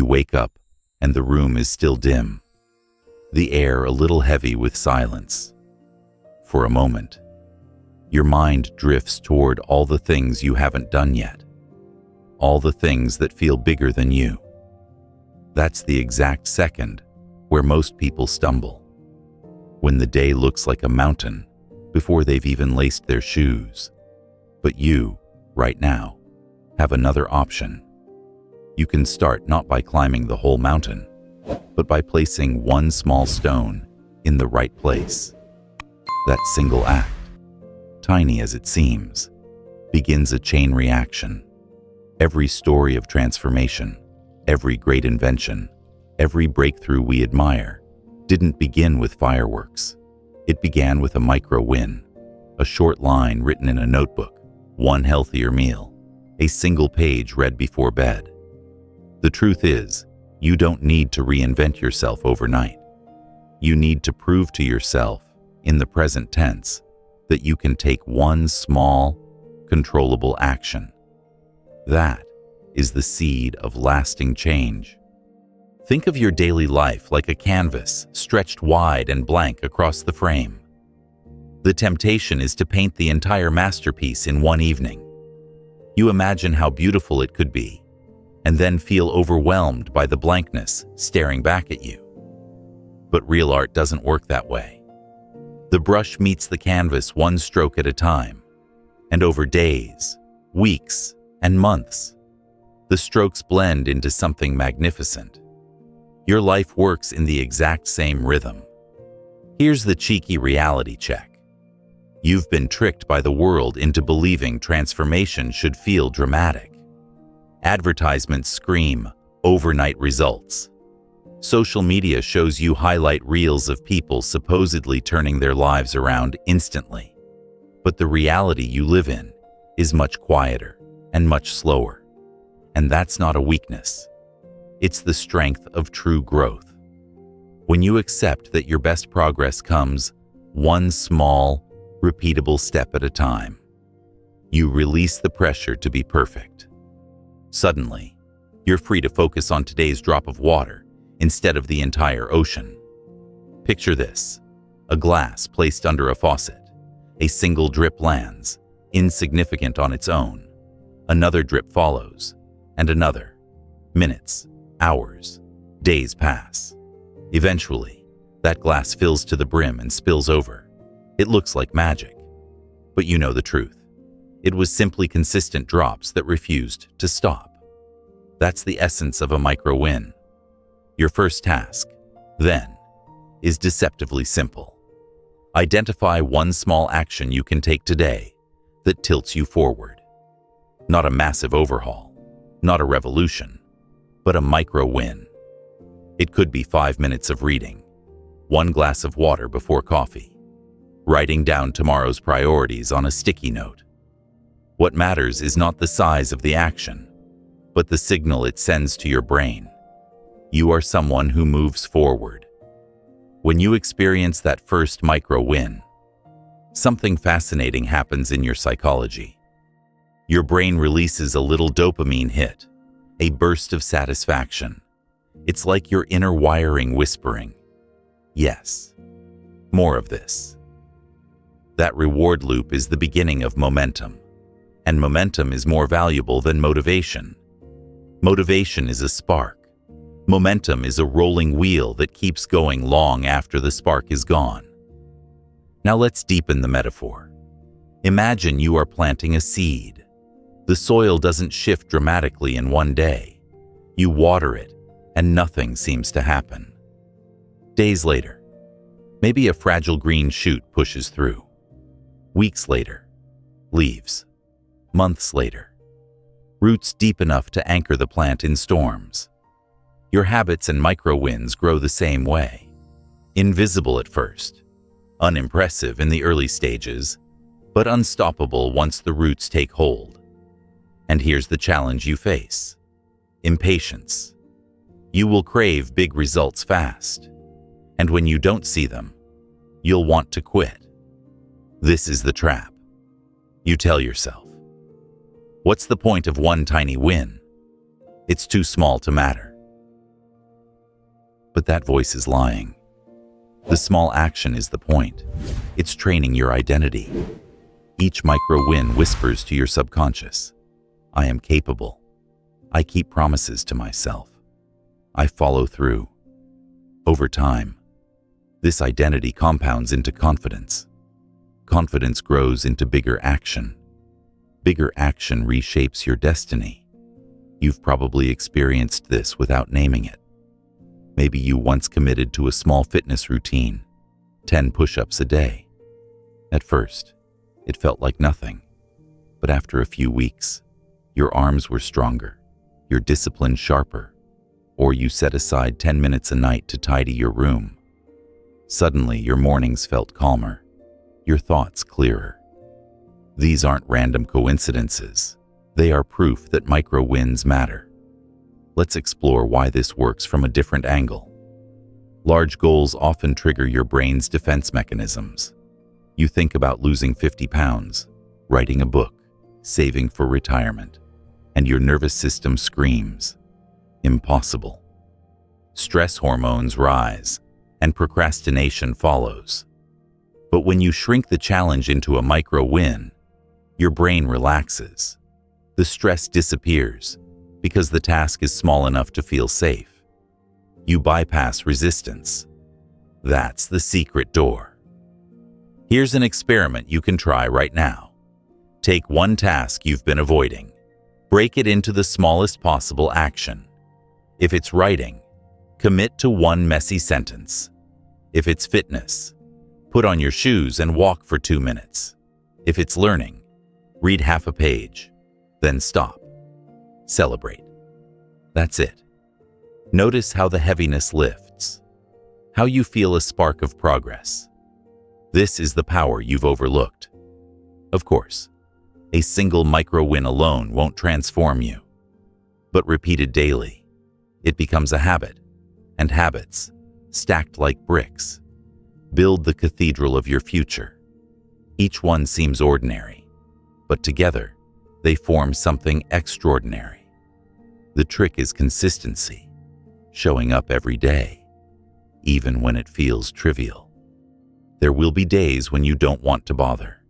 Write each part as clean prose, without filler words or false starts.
wake up, and the room is still dim, the air a little heavy with silence. For a moment, your mind drifts toward all the things you haven't done yet, all the things that feel bigger than you. That's the exact second where most people stumble, when the day looks like a mountain before they've even laced their shoes. But you, right now, have another option. You can start not by climbing the whole mountain, but by placing one small stone in the right place. That single act, tiny as it seems, begins a chain reaction. Every story of transformation, every great invention, every breakthrough we admire, didn't begin with fireworks. It began with a micro win, a short line written in a notebook, one healthier meal, a single page read before bed. The truth is, you don't need to reinvent yourself overnight. You need to prove to yourself, in the present tense, that you can take one small, controllable action. That is the seed of lasting change. Think of your daily life like a canvas stretched wide and blank across the frame. The temptation is to paint the entire masterpiece in one evening. You imagine how beautiful it could be, and then feel overwhelmed by the blankness staring back at you. But real art doesn't work that way. The brush meets the canvas one stroke at a time, and over days, weeks, and months, the strokes blend into something magnificent. Your life works in the exact same rhythm. Here's the cheeky reality check. You've been tricked by the world into believing transformation should feel dramatic. Advertisements scream, overnight results. Social media shows you highlight reels of people supposedly turning their lives around instantly. But the reality you live in is much quieter and much slower. And that's not a weakness. It's the strength of true growth. When you accept that your best progress comes one small, repeatable step at a time, you release the pressure to be perfect. Suddenly, you're free to focus on today's drop of water instead of the entire ocean. Picture this: a glass placed under a faucet. A single drip lands, insignificant on its own. Another drip follows, and another. Minutes, hours, days pass. Eventually, that glass fills to the brim and spills over. It looks like magic, but you know the truth. It was simply consistent drops that refused to stop. That's the essence of a micro-win. Your first task, then, is deceptively simple. Identify one small action you can take today that tilts you forward. Not a massive overhaul, not a revolution, but a micro-win. It could be 5 minutes of reading, 1 glass of water before coffee, writing down tomorrow's priorities on a sticky note. What matters is not the size of the action, but the signal it sends to your brain. You are someone who moves forward. When you experience that first micro-win, something fascinating happens in your psychology. Your brain releases a little dopamine hit, a burst of satisfaction. It's like your inner wiring whispering, "Yes, more of this." That reward loop is the beginning of momentum, and momentum is more valuable than motivation. Motivation is a spark. Momentum is a rolling wheel that keeps going long after the spark is gone. Now let's deepen the metaphor. Imagine you are planting a seed. The soil doesn't shift dramatically in one day. You water it, and nothing seems to happen. Days later, maybe a fragile green shoot pushes through. Weeks later, leaves. Months later, roots deep enough to anchor the plant in storms. Your habits and micro-wins grow the same way. Invisible at first, unimpressive in the early stages, but unstoppable once the roots take hold. And here's the challenge you face: impatience. You will crave big results fast, and when you don't see them, you'll want to quit. This is the trap. You tell yourself, "What's the point of one tiny win? It's too small to matter." But that voice is lying. The small action is the point. It's training your identity. Each micro win whispers to your subconscious, I am capable. I keep promises to myself. I follow through. Over time, this identity compounds into confidence. Confidence grows into bigger action. Bigger action reshapes your destiny. You've probably experienced this without naming it. Maybe you once committed to a small fitness routine, 10 push-ups a day. At first, it felt like nothing, but after a few weeks, your arms were stronger, your discipline sharper, or you set aside 10 minutes a night to tidy your room. Suddenly, your mornings felt calmer, your thoughts clearer. These aren't random coincidences. They are proof that micro wins matter. Let's explore why this works from a different angle. Large goals often trigger your brain's defense mechanisms. You think about losing 50 pounds, writing a book, saving for retirement, and your nervous system screams, impossible. Stress hormones rise, and procrastination follows. But when you shrink the challenge into a micro win, your brain relaxes. The stress disappears because the task is small enough to feel safe. You bypass resistance. That's the secret door. Here's an experiment you can try right now. Take one task you've been avoiding. Break it into the smallest possible action. If it's writing, commit to one messy sentence. If it's fitness, put on your shoes and walk for 2 minutes. If it's learning, read half a page, then stop. Celebrate. That's it. Notice how the heaviness lifts, how you feel a spark of progress. This is the power you've overlooked. Of course, a single micro win alone won't transform you, but repeated daily, it becomes a habit, and habits, stacked like bricks, build the cathedral of your future. Each one seems ordinary, but together, they form something extraordinary. The trick is consistency, showing up every day, even when it feels trivial. There will be days when you don't want to bother.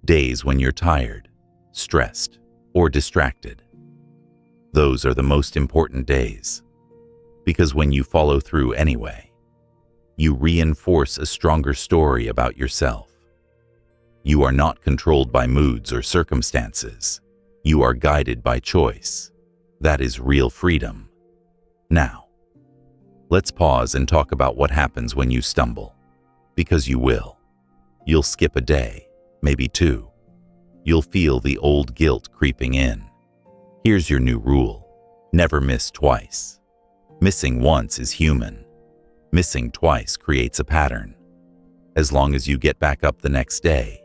Days when you're tired, stressed, or distracted. Those are the most important days, because when you follow through anyway, you reinforce a stronger story about yourself. You are not controlled by moods or circumstances. You are guided by choice. That is real freedom. Now, let's pause and talk about what happens when you stumble. Because you will. You'll skip a day, maybe 2. You'll feel the old guilt creeping in. Here's your new rule. Never miss twice. Missing once is human. Missing twice creates a pattern. As long as you get back up the next day,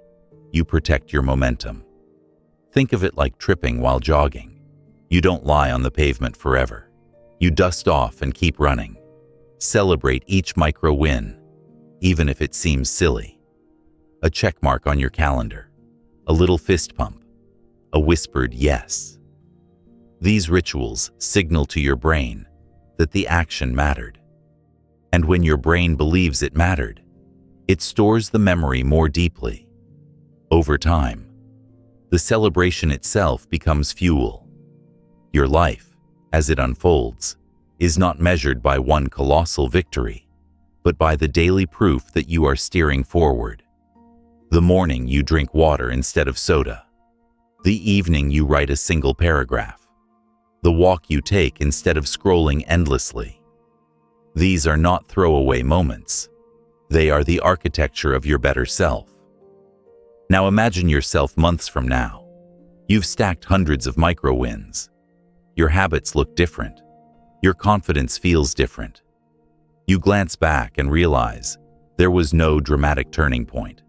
you protect your momentum. Think of it like tripping while jogging. You don't lie on the pavement forever. You dust off and keep running. Celebrate each micro win, even if it seems silly. A check mark on your calendar, a little fist pump, a whispered yes. These rituals signal to your brain that the action mattered. And when your brain believes it mattered, it stores the memory more deeply. Over time, the celebration itself becomes fuel. Your life, as it unfolds, is not measured by one colossal victory, but by the daily proof that you are steering forward. The morning you drink water instead of soda. The evening you write a single paragraph. The walk you take instead of scrolling endlessly. These are not throwaway moments. They are the architecture of your better self. Now imagine yourself months from now. You've stacked hundreds of micro wins. Your habits look different. Your confidence feels different. You glance back and realize there was no dramatic turning point.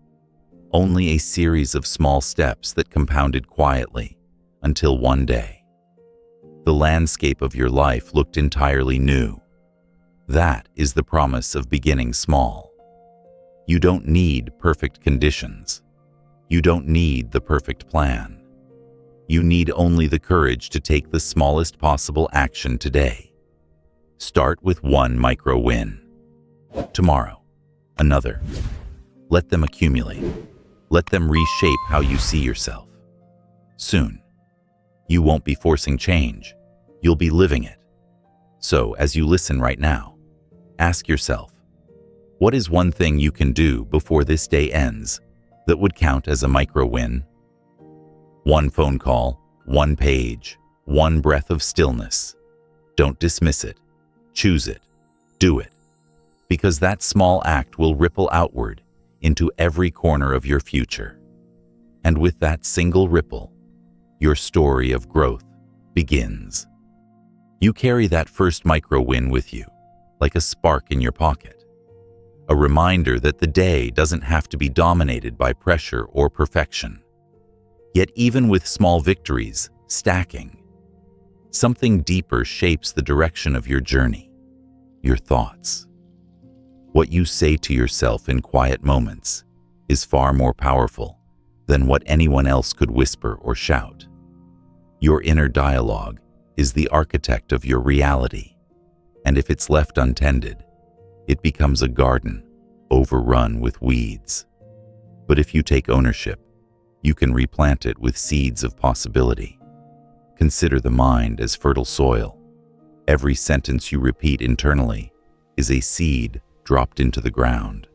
Only a series of small steps that compounded quietly until one day, the landscape of your life looked entirely new. That is the promise of beginning small. You don't need perfect conditions. You don't need the perfect plan. You need only the courage to take the smallest possible action today. Start with one micro win. Tomorrow, another. Let them accumulate. Let them reshape how you see yourself. Soon, you won't be forcing change. You'll be living it. So, as you listen right now, ask yourself, what is one thing you can do before this day ends that would count as a micro win? One phone call, one page, one breath of stillness. Don't dismiss it. Choose it. Do it. Because that small act will ripple outward into every corner of your future. And with that single ripple, your story of growth begins. You carry that first micro win with you, like a spark in your pocket. A reminder that the day doesn't have to be dominated by pressure or perfection. Yet even with small victories, stacking, something deeper shapes the direction of your journey, your thoughts. What you say to yourself in quiet moments is far more powerful than what anyone else could whisper or shout. Your inner dialogue is the architect of your reality, and if it's left untended, it becomes a garden overrun with weeds. But if you take ownership, you can replant it with seeds of possibility. Consider the mind as fertile soil. Every sentence you repeat internally is a seed dropped into the ground.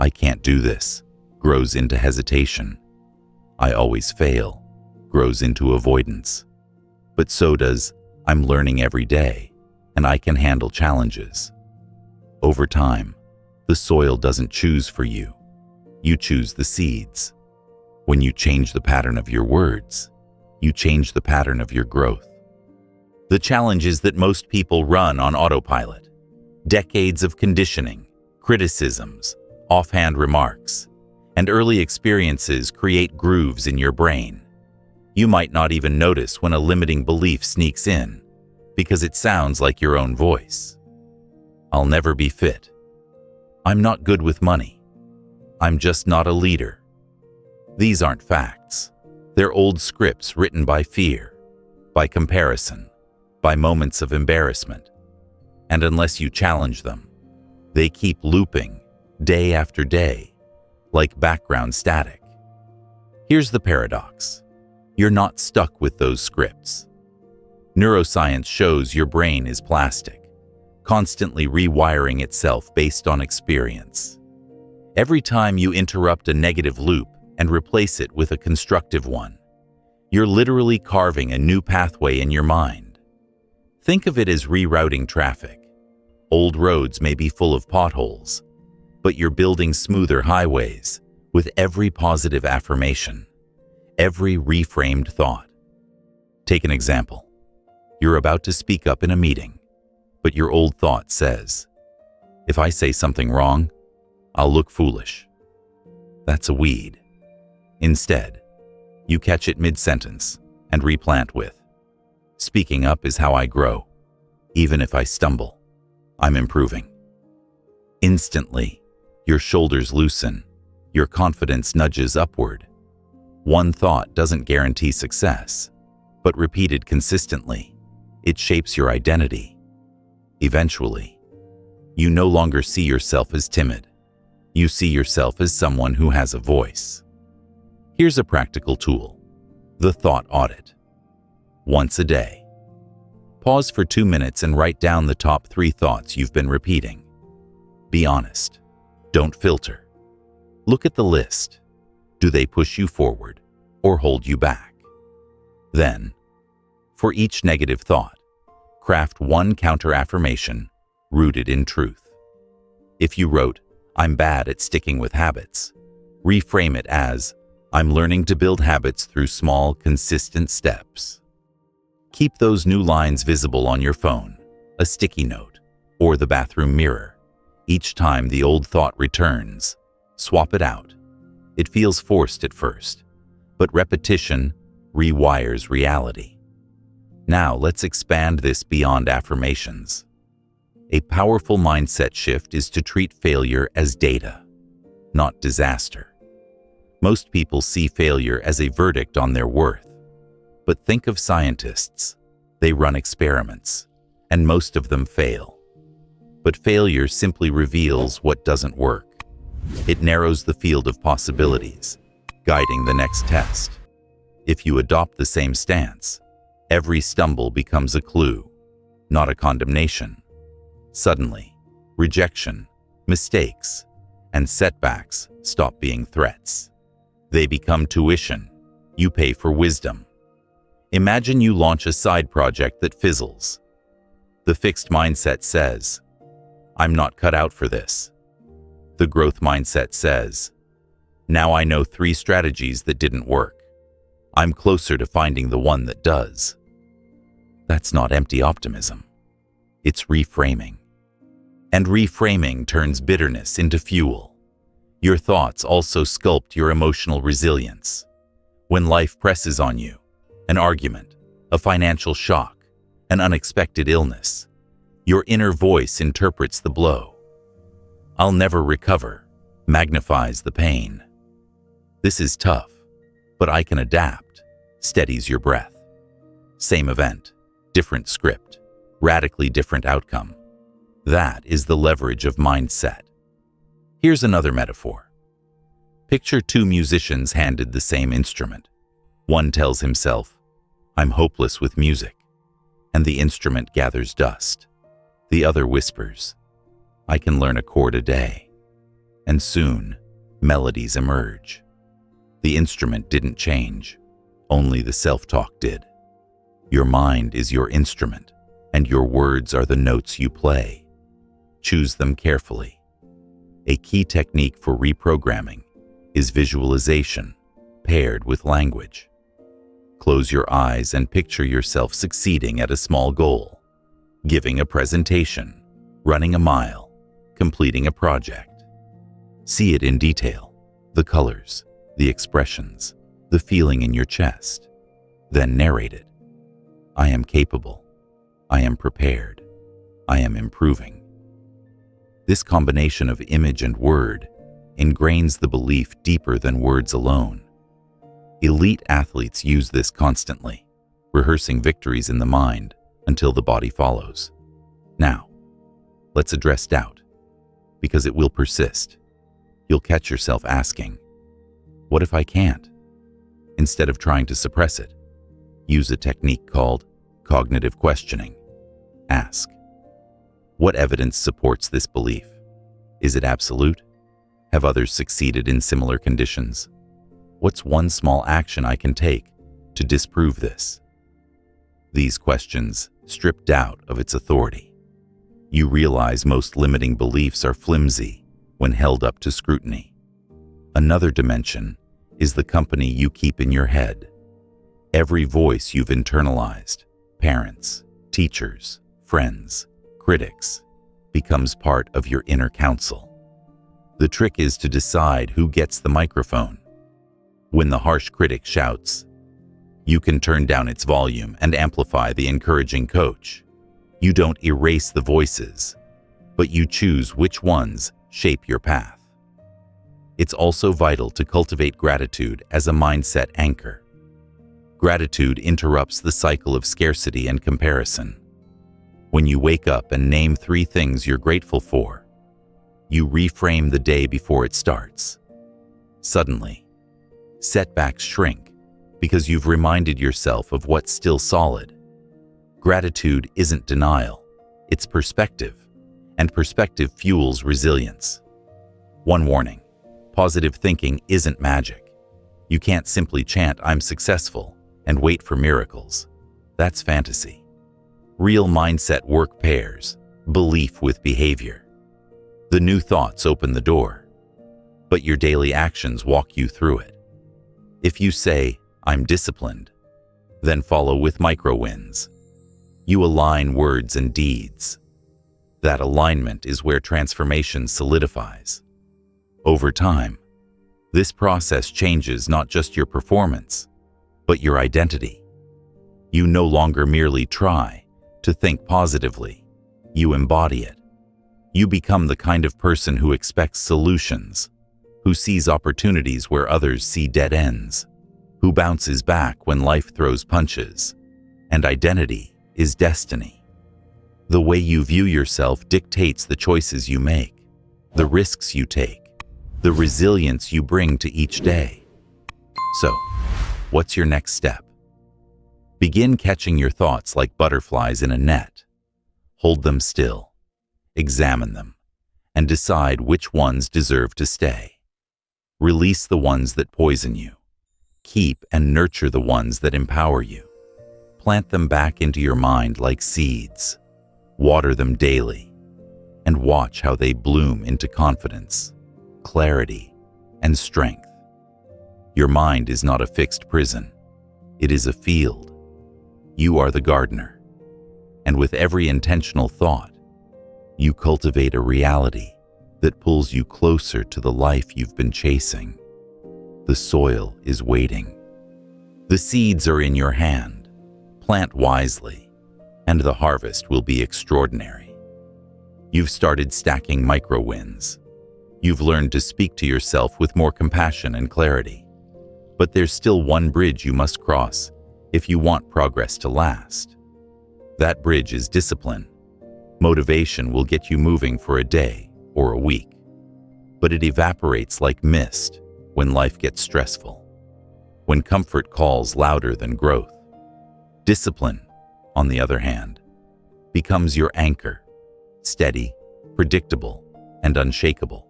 I can't do this grows into hesitation. I always fail grows into avoidance. But so does I'm learning every day and I can handle challenges. Over time, the soil doesn't choose for you. You choose the seeds. When you change the pattern of your words, you change the pattern of your growth. The challenge is that most people run on autopilot. Decades of conditioning, criticisms, offhand remarks, and early experiences create grooves in your brain. You might not even notice when a limiting belief sneaks in, because it sounds like your own voice. I'll never be fit. I'm not good with money. I'm just not a leader. These aren't facts. They're old scripts written by fear, by comparison, by moments of embarrassment. And unless you challenge them, they keep looping day after day, like background static. Here's the paradox. You're not stuck with those scripts. Neuroscience shows your brain is plastic, constantly rewiring itself based on experience. Every time you interrupt a negative loop and replace it with a constructive one, you're literally carving a new pathway in your mind. Think of it as rerouting traffic. Old roads may be full of potholes, but you're building smoother highways with every positive affirmation, every reframed thought. Take an example. You're about to speak up in a meeting, but your old thought says, if I say something wrong, I'll look foolish. That's a weed. Instead, you catch it mid-sentence and replant with, speaking up is how I grow. Even if I stumble, I'm improving. Instantly, your shoulders loosen, your confidence nudges upward. One thought doesn't guarantee success, but repeated consistently, it shapes your identity. Eventually, you no longer see yourself as timid. You see yourself as someone who has a voice. Here's a practical tool, the thought audit. Once a day, pause for 2 minutes and write down the top 3 thoughts you've been repeating. Be honest. Don't filter. Look at the list. Do they push you forward or hold you back? Then, for each negative thought, craft one counter-affirmation rooted in truth. If you wrote, I'm bad at sticking with habits, reframe it as, I'm learning to build habits through small, consistent steps. Keep those new lines visible on your phone, a sticky note, or the bathroom mirror. Each time the old thought returns, swap it out. It feels forced at first, but repetition rewires reality. Now let's expand this beyond affirmations. A powerful mindset shift is to treat failure as data, not disaster. Most people see failure as a verdict on their worth. But think of scientists. They run experiments, and most of them fail. But failure simply reveals what doesn't work. It narrows the field of possibilities, guiding the next test. If you adopt the same stance, every stumble becomes a clue, not a condemnation. Suddenly, rejection, mistakes, and setbacks stop being threats. They become tuition. You pay for wisdom. Imagine you launch a side project that fizzles. The fixed mindset says, "I'm not cut out for this." The growth mindset says, "Now I know 3 strategies that didn't work. I'm closer to finding the one that does." That's not empty optimism. It's reframing. And reframing turns bitterness into fuel. Your thoughts also sculpt your emotional resilience. When life presses on you, an argument, a financial shock, an unexpected illness, your inner voice interprets the blow. "I'll never recover," magnifies the pain. "This is tough, but I can adapt," steadies your breath. Same event, different script, radically different outcome. That is the leverage of mindset. Here's another metaphor. Picture 2 musicians handed the same instrument. One tells himself, "I'm hopeless with music," and the instrument gathers dust. The other whispers, "I can learn a chord a day." And soon, melodies emerge. The instrument didn't change, only the self-talk did. Your mind is your instrument, and your words are the notes you play. Choose them carefully. A key technique for reprogramming is visualization paired with language. Close your eyes and picture yourself succeeding at a small goal, giving a presentation, running a mile, completing a project. See it in detail, the colors, the expressions, the feeling in your chest. Then narrate it. "I am capable. I am prepared. I am improving." This combination of image and word ingrains the belief deeper than words alone. Elite athletes use this constantly, rehearsing victories in the mind until the body follows. Now, let's address doubt, because it will persist. You'll catch yourself asking, "What if I can't?" Instead of trying to suppress it, use a technique called cognitive questioning. Ask, "What evidence supports this belief? Is it absolute? Have others succeeded in similar conditions? What's one small action I can take to disprove this?" These questions strip doubt of its authority. You realize most limiting beliefs are flimsy when held up to scrutiny. Another dimension is the company you keep in your head. Every voice you've internalized, parents, teachers, friends, critics, becomes part of your inner council. The trick is to decide who gets the microphone. When the harsh critic shouts, you can turn down its volume and amplify the encouraging coach. You don't erase the voices, but you choose which ones shape your path. It's also vital to cultivate gratitude as a mindset anchor. Gratitude interrupts the cycle of scarcity and comparison. When you wake up and name 3 things you're grateful for, you reframe the day before it starts. Suddenly, setbacks shrink because you've reminded yourself of what's still solid. Gratitude isn't denial, it's perspective, and perspective fuels resilience. One warning, positive thinking isn't magic. You can't simply chant "I'm successful" and wait for miracles. That's fantasy. Real mindset work pairs belief with behavior. The new thoughts open the door, but your daily actions walk you through it. If you say, "I'm disciplined," then follow with micro wins. You align words and deeds. That alignment is where transformation solidifies. Over time, this process changes not just your performance, but your identity. You no longer merely try to think positively, you embody it. You become the kind of person who expects solutions, who sees opportunities where others see dead ends, who bounces back when life throws punches, and identity is destiny. The way you view yourself dictates the choices you make, the risks you take, the resilience you bring to each day. So, what's your next step? Begin catching your thoughts like butterflies in a net. Hold them still, examine them, and decide which ones deserve to stay. Release the ones that poison you. Keep and nurture the ones that empower you. Plant them back into your mind like seeds. Water them daily, and watch how they bloom into confidence, clarity, and strength. Your mind is not a fixed prison. It is a field. You are the gardener, and with every intentional thought, you cultivate a reality that pulls you closer to the life you've been chasing. The soil is waiting. The seeds are in your hand. Plant wisely, and the harvest will be extraordinary. You've started stacking micro-wins. You've learned to speak to yourself with more compassion and clarity. But there's still one bridge you must cross if you want progress to last. That bridge is discipline. Motivation will get you moving for a day or a week, but it evaporates like mist when life gets stressful, when comfort calls louder than growth. Discipline, on the other hand, becomes your anchor, steady, predictable, and unshakable.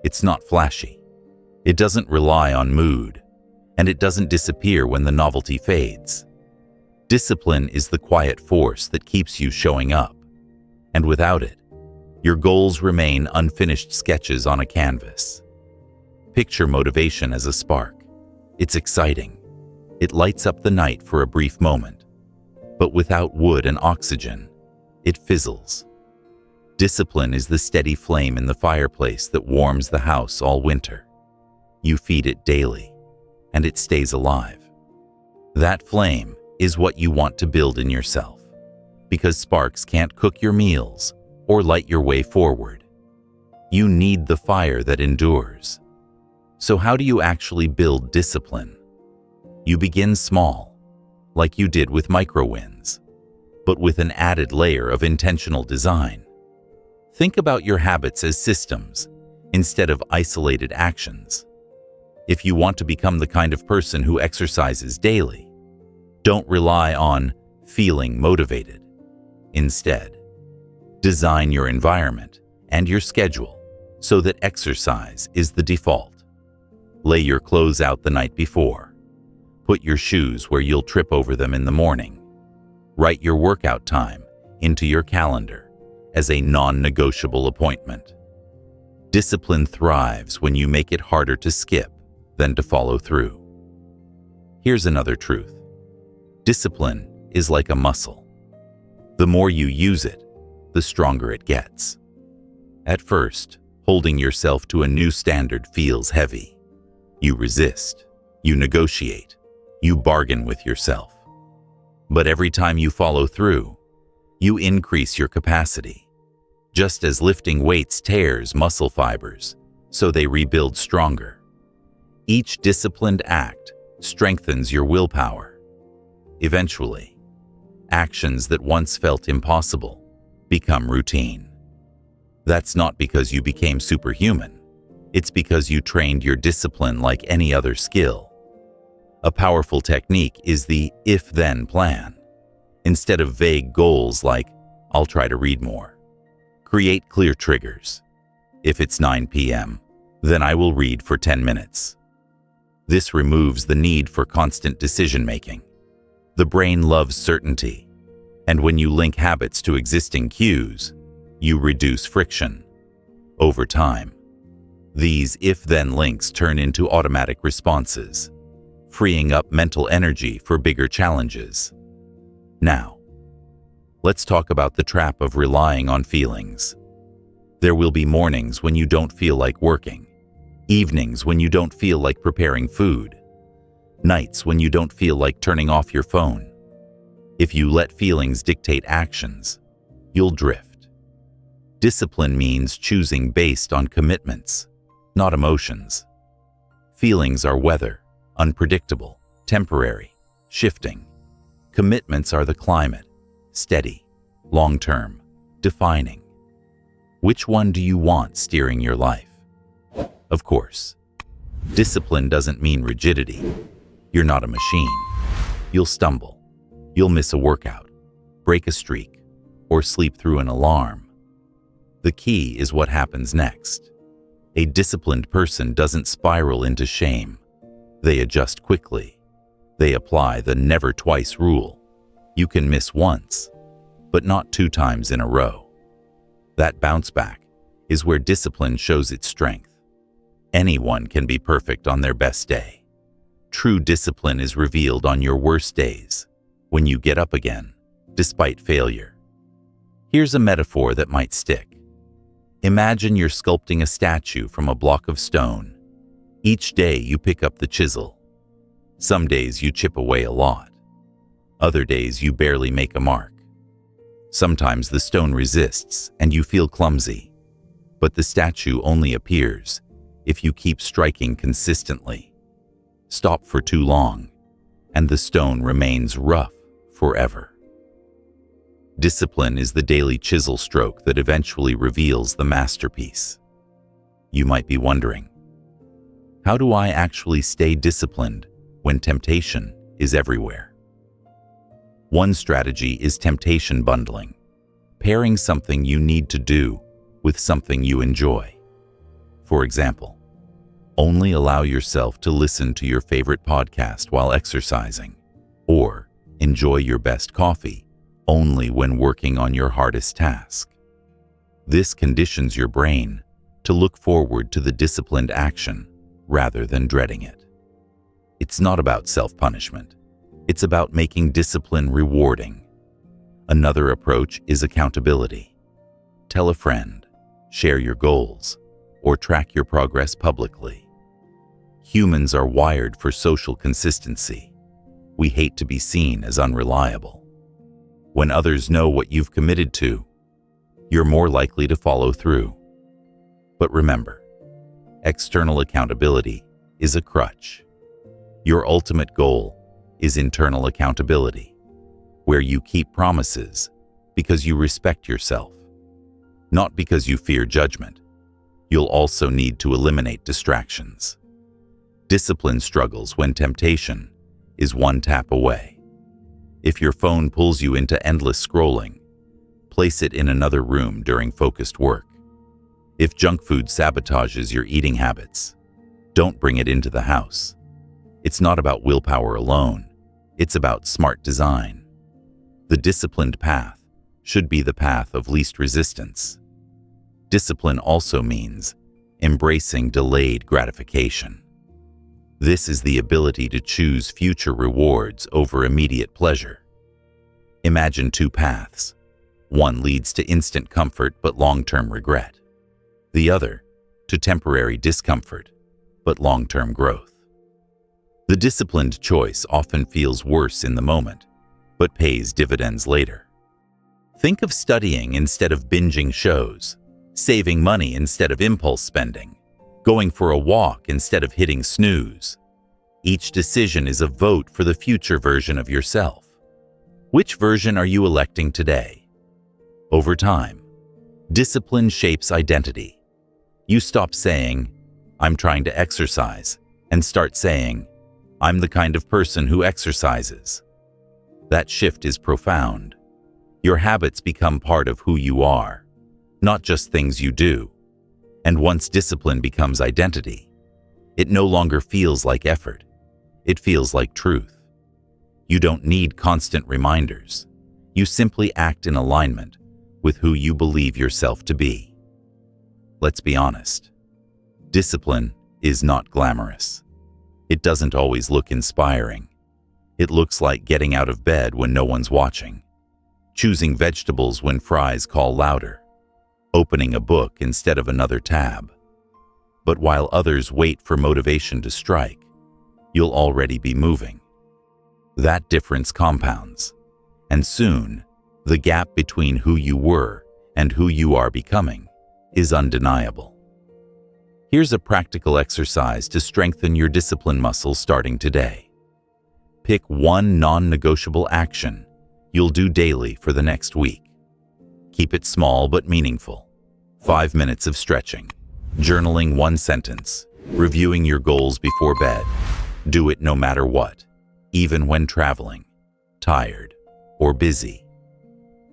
It's not flashy. It doesn't rely on mood, and it doesn't disappear when the novelty fades. Discipline is the quiet force that keeps you showing up, and without it, your goals remain unfinished sketches on a canvas. Picture motivation as a spark. It's exciting. It lights up the night for a brief moment, but without wood and oxygen, it fizzles. Discipline is the steady flame in the fireplace that warms the house all winter. You feed it daily, and it stays alive. That flame is what you want to build in yourself, because sparks can't cook your meals or light your way forward. You need the fire that endures. So how do you actually build discipline? You begin small, like you did with micro-wins, but with an added layer of intentional design. Think about your habits as systems instead of isolated actions. If you want to become the kind of person who exercises daily, don't rely on feeling motivated. Instead, design your environment and your schedule so that exercise is the default. Lay your clothes out the night before. Put your shoes where you'll trip over them in the morning. Write your workout time into your calendar as a non-negotiable appointment. Discipline thrives when you make it harder to skip than to follow through. Here's another truth. Discipline is like a muscle. The more you use it, the stronger it gets. At first, holding yourself to a new standard feels heavy. You resist, you negotiate, you bargain with yourself. But every time you follow through, you increase your capacity. Just as lifting weights tears muscle fibers, so they rebuild stronger. Each disciplined act strengthens your willpower. Eventually, actions that once felt impossible become routine. That's not because you became superhuman. It's because you trained your discipline like any other skill. A powerful technique is the if-then plan. Instead of vague goals like, I'll try to read more, create clear triggers. If it's 9 p.m., then I will read for 10 minutes. This removes the need for constant decision-making. The brain loves certainty, and when you link habits to existing cues, you reduce friction. Over time, these if-then links turn into automatic responses, freeing up mental energy for bigger challenges. Now, let's talk about the trap of relying on feelings. There will be mornings when you don't feel like working, evenings when you don't feel like preparing food, nights when you don't feel like turning off your phone. If you let feelings dictate actions, you'll drift. Discipline means choosing based on commitments, not emotions. Feelings are weather, unpredictable, temporary, shifting. Commitments are the climate, steady, long-term, defining? Which one do you want steering your life? Of course, discipline doesn't mean rigidity. You're not a machine. You'll stumble. You'll miss a workout, break a streak, or sleep through an alarm. The key is what happens next. A disciplined person doesn't spiral into shame. They adjust quickly. They apply the never twice rule. You can miss once, but not 2 times in a row. That bounce back is where discipline shows its strength. Anyone can be perfect on their best day. True discipline is revealed on your worst days, when you get up again, despite failure. Here's a metaphor that might stick. Imagine you're sculpting a statue from a block of stone. Each day you pick up the chisel. Some days you chip away a lot. Other days you barely make a mark. Sometimes the stone resists and you feel clumsy, but the statue only appears if you keep striking consistently. Stop for too long, and the stone remains rough forever. Discipline is the daily chisel stroke that eventually reveals the masterpiece. You might be wondering, how do I actually stay disciplined when temptation is everywhere? One strategy is temptation bundling, pairing something you need to do with something you enjoy. For example, only allow yourself to listen to your favorite podcast while exercising, or enjoy your best coffee only when working on your hardest task. This conditions your brain to look forward to the disciplined action rather than dreading it. It's not about self-punishment. It's about making discipline rewarding. Another approach is accountability. Tell a friend, share your goals, or track your progress publicly. Humans are wired for social consistency. We hate to be seen as unreliable. When others know what you've committed to, you're more likely to follow through. But remember, external accountability is a crutch. Your ultimate goal is internal accountability, where you keep promises because you respect yourself, not because you fear judgment. You'll also need to eliminate distractions. Discipline struggles when temptation is one tap away. If your phone pulls you into endless scrolling, place it in another room during focused work. If junk food sabotages your eating habits, don't bring it into the house. It's not about willpower alone. It's about smart design. The disciplined path should be the path of least resistance. Discipline also means embracing delayed gratification. This is the ability to choose future rewards over immediate pleasure. Imagine 2 paths. One leads to instant comfort but long-term regret. The other, to temporary discomfort but long-term growth. The disciplined choice often feels worse in the moment, but pays dividends later. Think of studying instead of binging shows, saving money instead of impulse spending, going for a walk instead of hitting snooze. Each decision is a vote for the future version of yourself. Which version are you electing today? Over time, discipline shapes identity. You stop saying, "I'm trying to exercise," and start saying, "I'm the kind of person who exercises." That shift is profound. Your habits become part of who you are, not just things you do. And once discipline becomes identity, it no longer feels like effort. It feels like truth. You don't need constant reminders. You simply act in alignment with who you believe yourself to be. Let's be honest. Discipline is not glamorous. It doesn't always look inspiring. It looks like getting out of bed when no one's watching, choosing vegetables when fries call louder, opening a book instead of another tab. But while others wait for motivation to strike, you'll already be moving. That difference compounds, and soon, the gap between who you were and who you are becoming is undeniable. Here's a practical exercise to strengthen your discipline muscle starting today. Pick one non-negotiable action you'll do daily for the next week. Keep it small but meaningful. 5 minutes of stretching. Journaling 1 sentence. Reviewing your goals before bed. Do it no matter what, even when traveling, tired, or busy.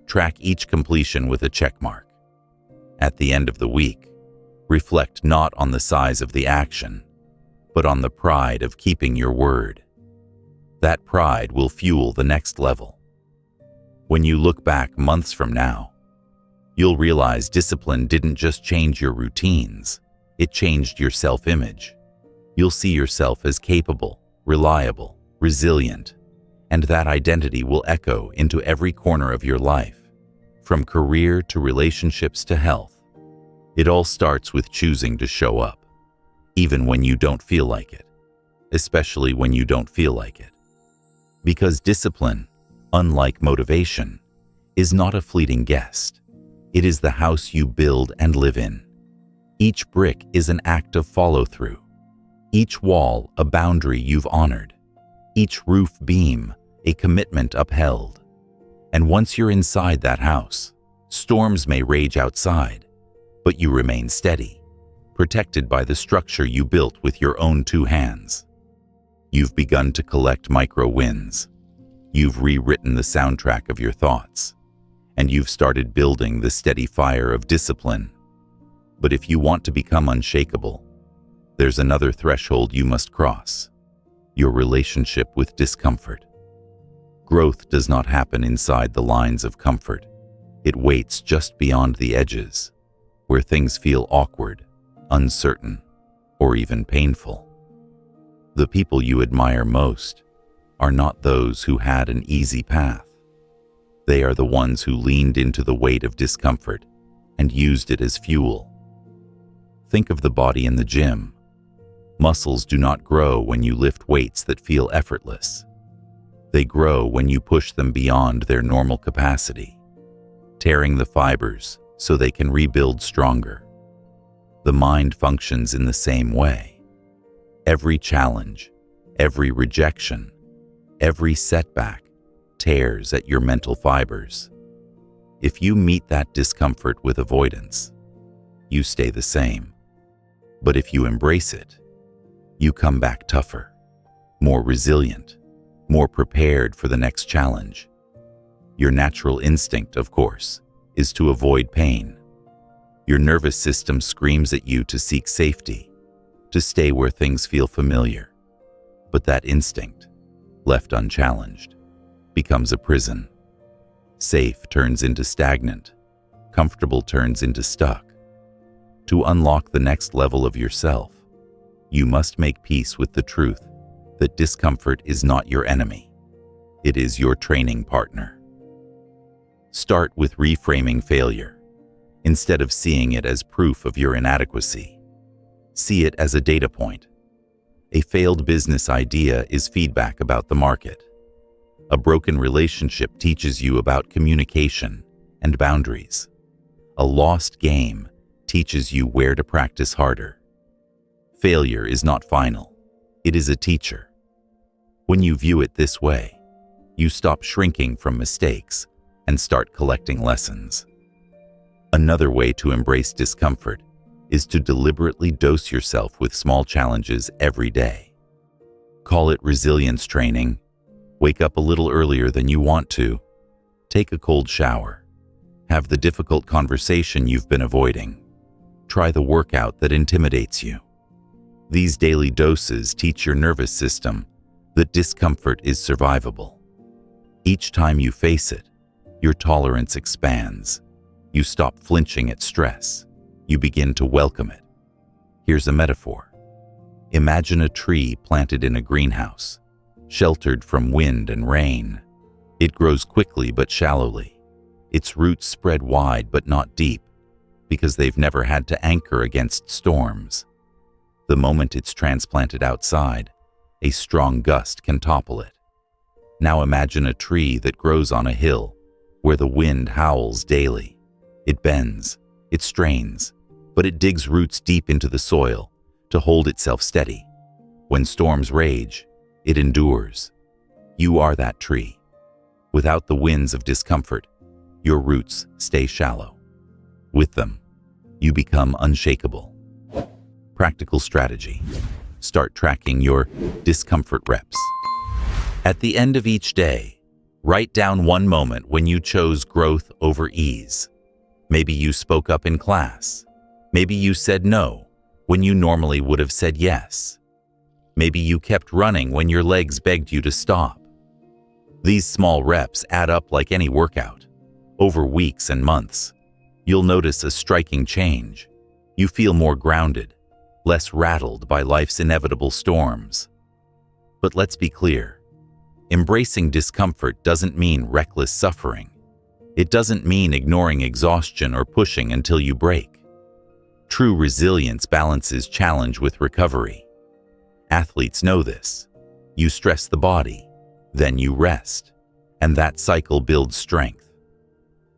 Track each completion with a check mark. At the end of the week, reflect not on the size of the action, but on the pride of keeping your word. That pride will fuel the next level. When you look back months from now, you'll realize discipline didn't just change your routines, it changed your self-image. You'll see yourself as capable, reliable, resilient, and that identity will echo into every corner of your life, from career to relationships to health. It all starts with choosing to show up, even when you don't feel like it, especially when you don't feel like it. Because discipline, unlike motivation, is not a fleeting guest. It is the house you build and live in. Each brick is an act of follow-through. Each wall a boundary you've honored. Each roof beam a commitment upheld. And once you're inside that house, storms may rage outside, but you remain steady, protected by the structure you built with your own 2 hands. You've begun to collect micro wins. You've rewritten the soundtrack of your thoughts, and you've started building the steady fire of discipline. But if you want to become unshakable, there's another threshold you must cross: your relationship with discomfort. Growth does not happen inside the lines of comfort. It waits just beyond the edges, where things feel awkward, uncertain, or even painful. The people you admire most are not those who had an easy path. They are the ones who leaned into the weight of discomfort and used it as fuel. Think of the body in the gym. Muscles do not grow when you lift weights that feel effortless. They grow when you push them beyond their normal capacity, tearing the fibers so they can rebuild stronger. The mind functions in the same way. Every challenge, every rejection, every setback tears at your mental fibers. If you meet that discomfort with avoidance, you stay the same. But if you embrace it, you come back tougher, more resilient, more prepared for the next challenge. Your natural instinct, of course, is to avoid pain. Your nervous system screams at you to seek safety, to stay where things feel familiar. But that instinct, left unchallenged, becomes a prison. Safe turns into stagnant, comfortable turns into stuck. To unlock the next level of yourself, you must make peace with the truth that discomfort is not your enemy. It is your training partner. Start with reframing failure. Instead of seeing it as proof of your inadequacy, see it as a data point. A failed business idea is feedback about the market. A broken relationship teaches you about communication and boundaries. A lost game teaches you where to practice harder. Failure is not final. It is a teacher. When you view it this way, you stop shrinking from mistakes and start collecting lessons. Another way to embrace discomfort is to deliberately dose yourself with small challenges every day. Call it resilience training. Wake up a little earlier than you want to. Take a cold shower. Have the difficult conversation you've been avoiding. Try the workout that intimidates you. These daily doses teach your nervous system that discomfort is survivable. Each time you face it, your tolerance expands. You stop flinching at stress. You begin to welcome it. Here's a metaphor. Imagine a tree planted in a greenhouse, sheltered from wind and rain. It grows quickly but shallowly. Its roots spread wide but not deep, because they've never had to anchor against storms. The moment it's transplanted outside, a strong gust can topple it. Now imagine a tree that grows on a hill, where the wind howls daily. It bends, it strains, but it digs roots deep into the soil to hold itself steady. When storms rage, it endures. You are that tree. Without the winds of discomfort, your roots stay shallow. With them, you become unshakable. Practical strategy. Start tracking your discomfort reps. At the end of each day, write down one moment when you chose growth over ease. Maybe you spoke up in class. Maybe you said no when you normally would have said yes. Maybe you kept running when your legs begged you to stop. These small reps add up like any workout. Over weeks and months, you'll notice a striking change. You feel more grounded, less rattled by life's inevitable storms. But let's be clear. Embracing discomfort doesn't mean reckless suffering. It doesn't mean ignoring exhaustion or pushing until you break. True resilience balances challenge with recovery. Athletes know this. You stress the body, then you rest, and that cycle builds strength.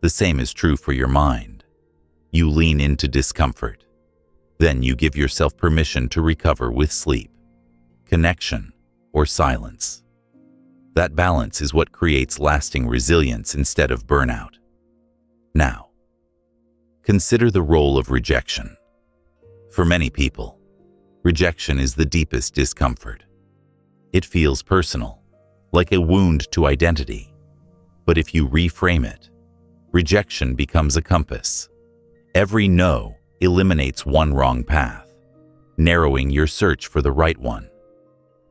The same is true for your mind. You lean into discomfort. Then you give yourself permission to recover with sleep, connection, or silence. That balance is what creates lasting resilience instead of burnout. Now, consider the role of rejection. For many people, rejection is the deepest discomfort. It feels personal, like a wound to identity. But if you reframe it, rejection becomes a compass. Every no eliminates one wrong path, narrowing your search for the right one.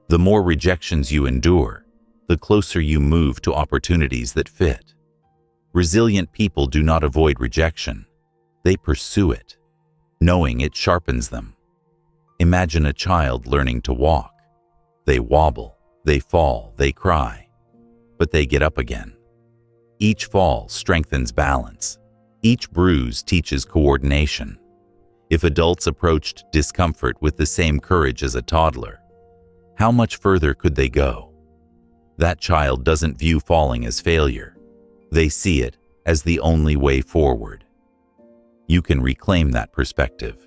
The more rejections you endure, the closer you move to opportunities that fit. Resilient people do not avoid rejection. They pursue it, knowing it sharpens them. Imagine a child learning to walk. They wobble, they fall, they cry, but they get up again. Each fall strengthens balance. Each bruise teaches coordination. If adults approached discomfort with the same courage as a toddler, how much further could they go? That child doesn't view falling as failure. They see it as the only way forward. You can reclaim that perspective.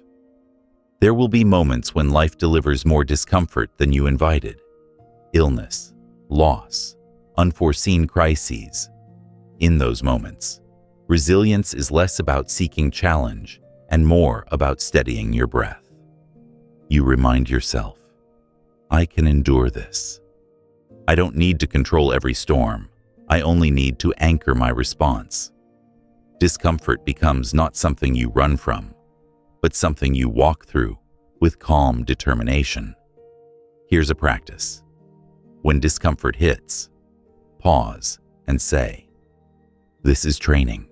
There will be moments when life delivers more discomfort than you invited. Illness, loss, unforeseen crises. In those moments, resilience is less about seeking challenge and more about steadying your breath. You remind yourself, I can endure this. I don't need to control every storm. I only need to anchor my response. Discomfort becomes not something you run from, but something you walk through with calm determination. Here's a practice. When discomfort hits, pause and say, "This is training."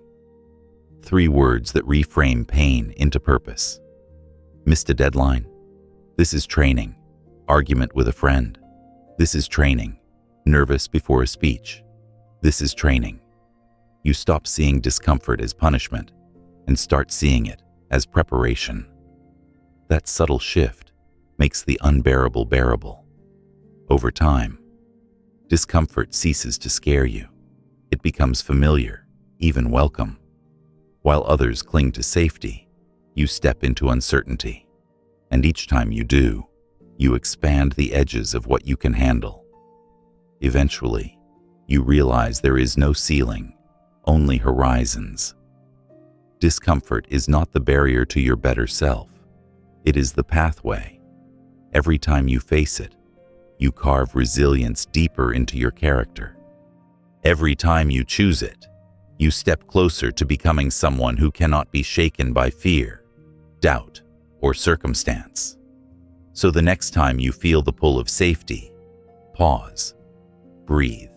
3 words that reframe pain into purpose. Missed a deadline? This is training. Argument with a friend? This is training. Nervous before a speech? This is training. You stop seeing discomfort as punishment and start seeing it as preparation. That subtle shift makes the unbearable bearable. Over time, discomfort ceases to scare you. It becomes familiar, even welcome. While others cling to safety, you step into uncertainty. And each time you do, you expand the edges of what you can handle. Eventually, you realize there is no ceiling, only horizons. Discomfort is not the barrier to your better self. It is the pathway. Every time you face it, you carve resilience deeper into your character. Every time you choose it, you step closer to becoming someone who cannot be shaken by fear, doubt, or circumstance. So the next time you feel the pull of safety, pause, breathe.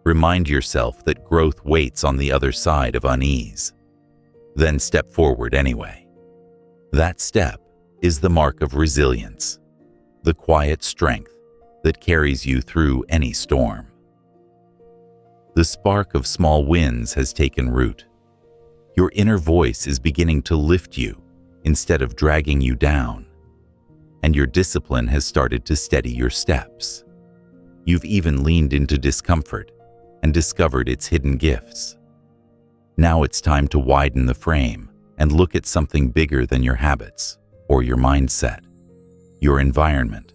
Remind yourself that growth waits on the other side of unease. Then step forward anyway. That step is the mark of resilience, the quiet strength that carries you through any storm. The spark of small wins has taken root. Your inner voice is beginning to lift you instead of dragging you down. And your discipline has started to steady your steps. You've even leaned into discomfort and discovered its hidden gifts. Now it's time to widen the frame and look at something bigger than your habits or your mindset, your environment,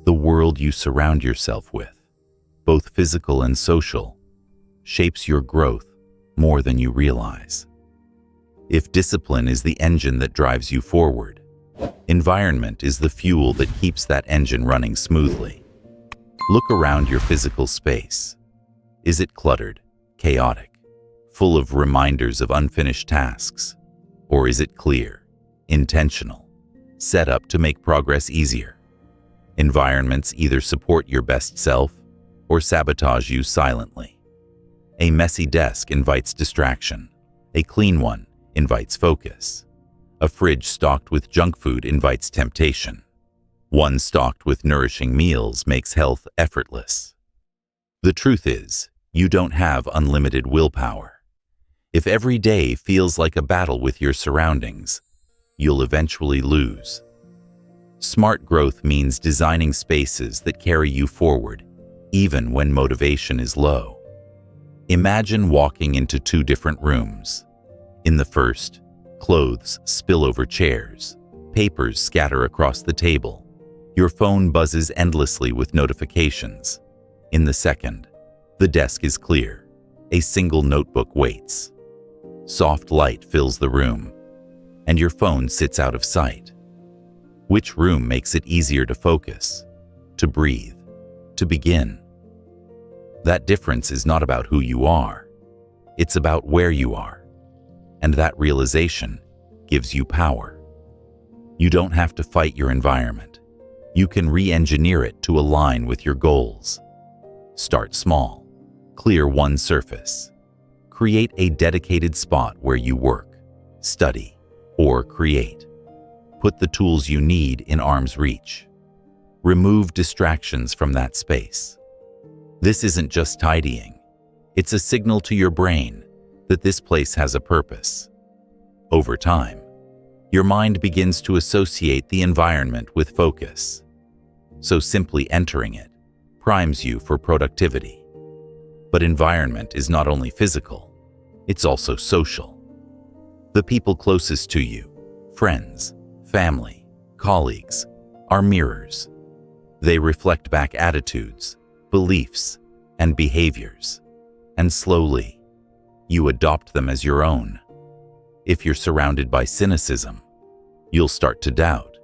the world you surround yourself with, both physical and social, shapes your growth more than you realize. If discipline is the engine that drives you forward, environment is the fuel that keeps that engine running smoothly. Look around your physical space. Is it cluttered, chaotic, full of reminders of unfinished tasks? Or is it clear, intentional, set up to make progress easier? Environments either support your best self or sabotage you silently. A messy desk invites distraction. A clean one invites focus. A fridge stocked with junk food invites temptation. One stocked with nourishing meals makes health effortless. The truth is, you don't have unlimited willpower. If every day feels like a battle with your surroundings, you'll eventually lose. Smart growth means designing spaces that carry you forward, even when motivation is low. Imagine walking into two different rooms. In the first, clothes spill over chairs, papers scatter across the table, your phone buzzes endlessly with notifications. In the second, the desk is clear, a single notebook waits. Soft light fills the room, and your phone sits out of sight. Which room makes it easier to focus, to breathe, to begin? That difference is not about who you are. It's about where you are. And that realization gives you power. You don't have to fight your environment. You can re-engineer it to align with your goals. Start small. Clear one surface. Create a dedicated spot where you work, study, or create. Put the tools you need in arm's reach. Remove distractions from that space. This isn't just tidying. It's a signal to your brain that this place has a purpose. Over time, your mind begins to associate the environment with focus. So simply entering it primes you for productivity. But environment is not only physical, it's also social. The people closest to you, friends, family, colleagues, are mirrors. They reflect back attitudes, beliefs, and behaviors, and slowly, you adopt them as your own. If you're surrounded by cynicism, you'll start to doubt.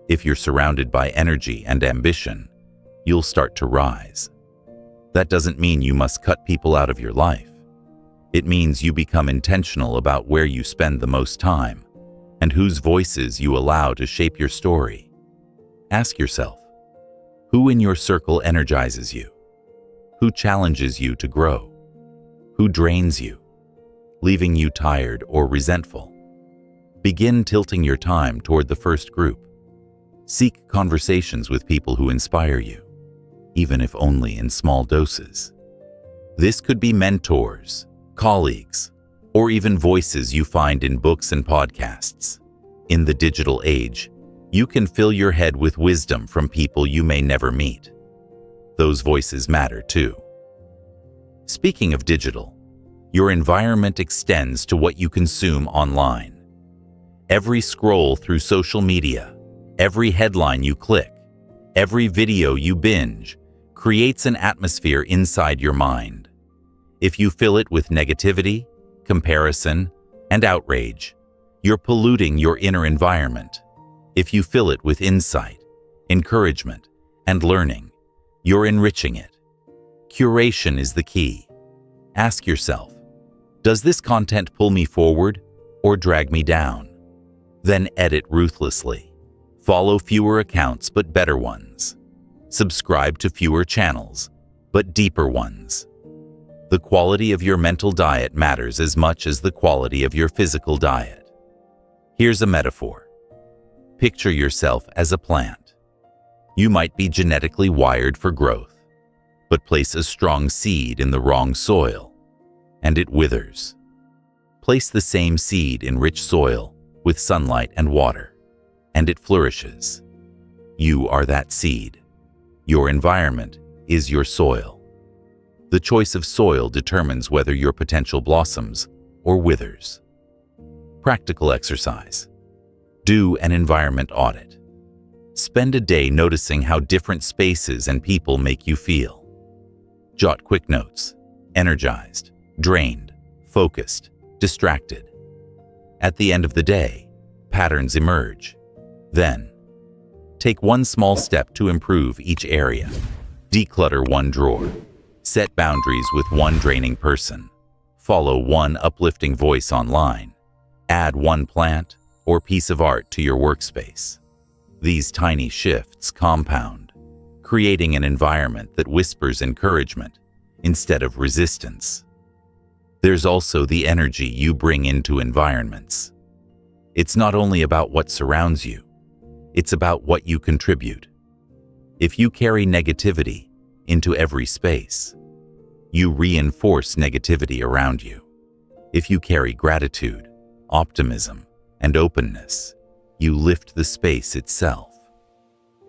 If you're surrounded by energy and ambition, you'll start to rise. That doesn't mean you must cut people out of your life. It means you become intentional about where you spend the most time and whose voices you allow to shape your story. Ask yourself, who in your circle energizes you? Who challenges you to grow? Who drains you, leaving you tired or resentful? Begin tilting your time toward the first group. Seek conversations with people who inspire you, even if only in small doses. This could be mentors, colleagues, or even voices you find in books and podcasts. In the digital age, you can fill your head with wisdom from people you may never meet. Those voices matter too. Speaking of digital, your environment extends to what you consume online. Every scroll through social media, every headline you click, every video you binge creates an atmosphere inside your mind. If you fill it with negativity, comparison, and outrage, you're polluting your inner environment. If you fill it with insight, encouragement, and learning, you're enriching it. Curation is the key. Ask yourself, does this content pull me forward or drag me down? Then edit ruthlessly. Follow fewer accounts but better ones. Subscribe to fewer channels but deeper ones. The quality of your mental diet matters as much as the quality of your physical diet. Here's a metaphor. Picture yourself as a plant. You might be genetically wired for growth, but place a strong seed in the wrong soil, and it withers. Place the same seed in rich soil with sunlight and water, and it flourishes. You are that seed. Your environment is your soil. The choice of soil determines whether your potential blossoms or withers. Practical exercise. Do an environment audit. Spend a day noticing how different spaces and people make you feel. Jot quick notes: energized, drained, focused, distracted. At the end of the day, patterns emerge. Then, take one small step to improve each area. Declutter one drawer. Set boundaries with one draining person. Follow one uplifting voice online. Add one plant or piece of art to your workspace. These tiny shifts compound, creating an environment that whispers encouragement instead of resistance. There's also the energy you bring into environments. It's not only about what surrounds you, it's about what you contribute. If you carry negativity into every space, you reinforce negativity around you. If you carry gratitude, optimism, and openness, you lift the space itself.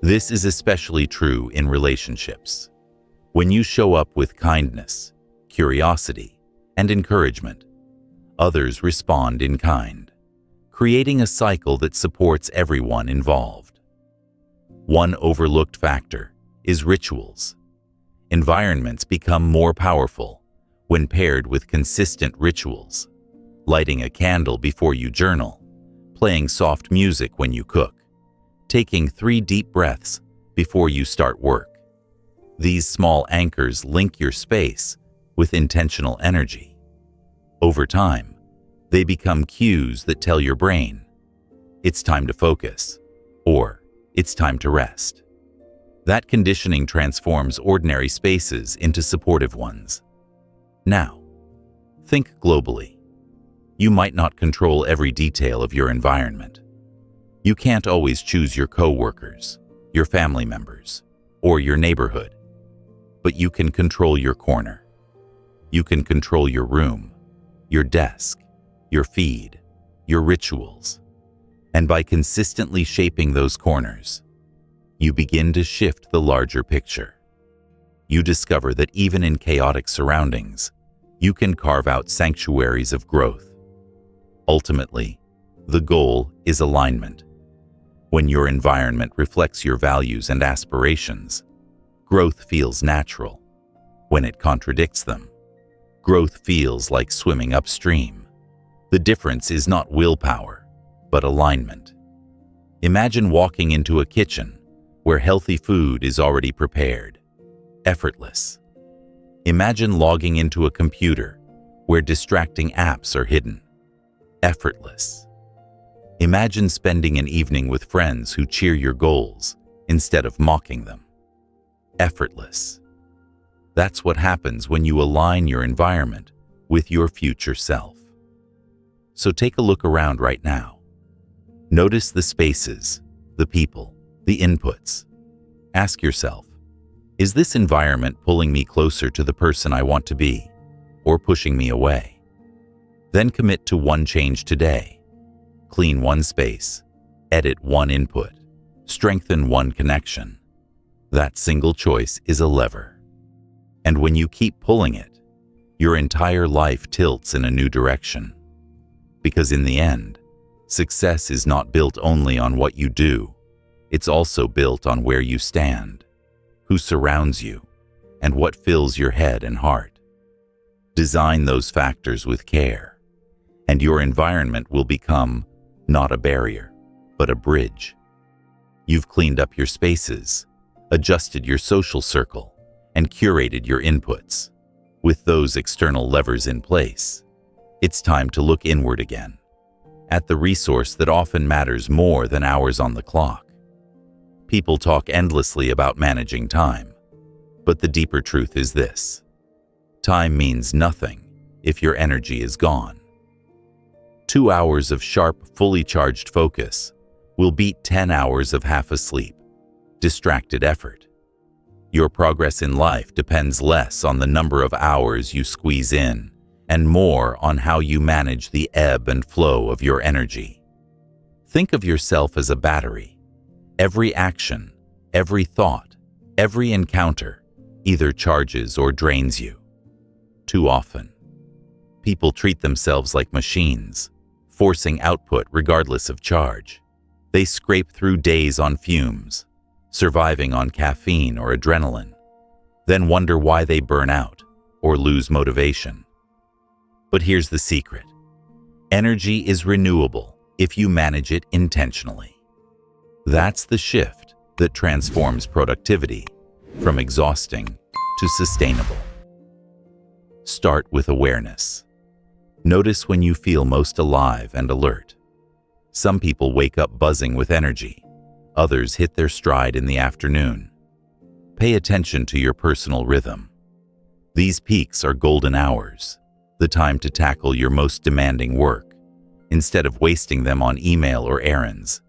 This is especially true in relationships. When you show up with kindness, curiosity, and encouragement, others respond in kind, creating a cycle that supports everyone involved. One overlooked factor is rituals. Environments become more powerful when paired with consistent rituals. Lighting a candle before you journal, playing soft music when you cook, taking 3 deep breaths before you start work. These small anchors link your space with intentional energy. Over time, they become cues that tell your brain, it's time to focus, or it's time to rest. That conditioning transforms ordinary spaces into supportive ones. Now, think globally. You might not control every detail of your environment. You can't always choose your coworkers, your family members, or your neighborhood. But you can control your corner. You can control your room, your desk, your feed, your rituals. And by consistently shaping those corners, you begin to shift the larger picture. You discover that even in chaotic surroundings, you can carve out sanctuaries of growth. Ultimately, the goal is alignment. When your environment reflects your values and aspirations, growth feels natural. When it contradicts them, growth feels like swimming upstream. The difference is not willpower, but alignment. Imagine walking into a kitchen where healthy food is already prepared, effortless. Imagine logging into a computer where distracting apps are hidden, effortless. Imagine spending an evening with friends who cheer your goals instead of mocking them, effortless. That's what happens when you align your environment with your future self. So take a look around right now. Notice the spaces, the people, the inputs. Ask yourself, is this environment pulling me closer to the person I want to be, or pushing me away? Then commit to one change today. Clean one space, edit one input, strengthen one connection. That single choice is a lever. And when you keep pulling it, your entire life tilts in a new direction. Because in the end, success is not built only on what you do, it's also built on where you stand, who surrounds you, and what fills your head and heart. Design those factors with care, and your environment will become not a barrier, but a bridge. You've cleaned up your spaces, adjusted your social circle, and curated your inputs. With those external levers in place, it's time to look inward again, at the resource that often matters more than hours on the clock. People talk endlessly about managing time, but the deeper truth is this: time means nothing if your energy is gone. 2 hours of sharp, fully charged focus will beat 10 hours of half asleep, distracted effort. Your progress in life depends less on the number of hours you squeeze in and more on how you manage the ebb and flow of your energy. Think of yourself as a battery. Every action, every thought, every encounter either charges or drains you. Too often, people treat themselves like machines, forcing output regardless of charge. They scrape through days on fumes, surviving on caffeine or adrenaline, then wonder why they burn out or lose motivation. But here's the secret. Energy is renewable if you manage it intentionally. That's the shift that transforms productivity from exhausting to sustainable. Start with awareness. Notice when you feel most alive and alert. Some people wake up buzzing with energy. Others hit their stride in the afternoon. Pay attention to your personal rhythm. These peaks are golden hours, the time to tackle your most demanding work. Instead of wasting them on email or errands,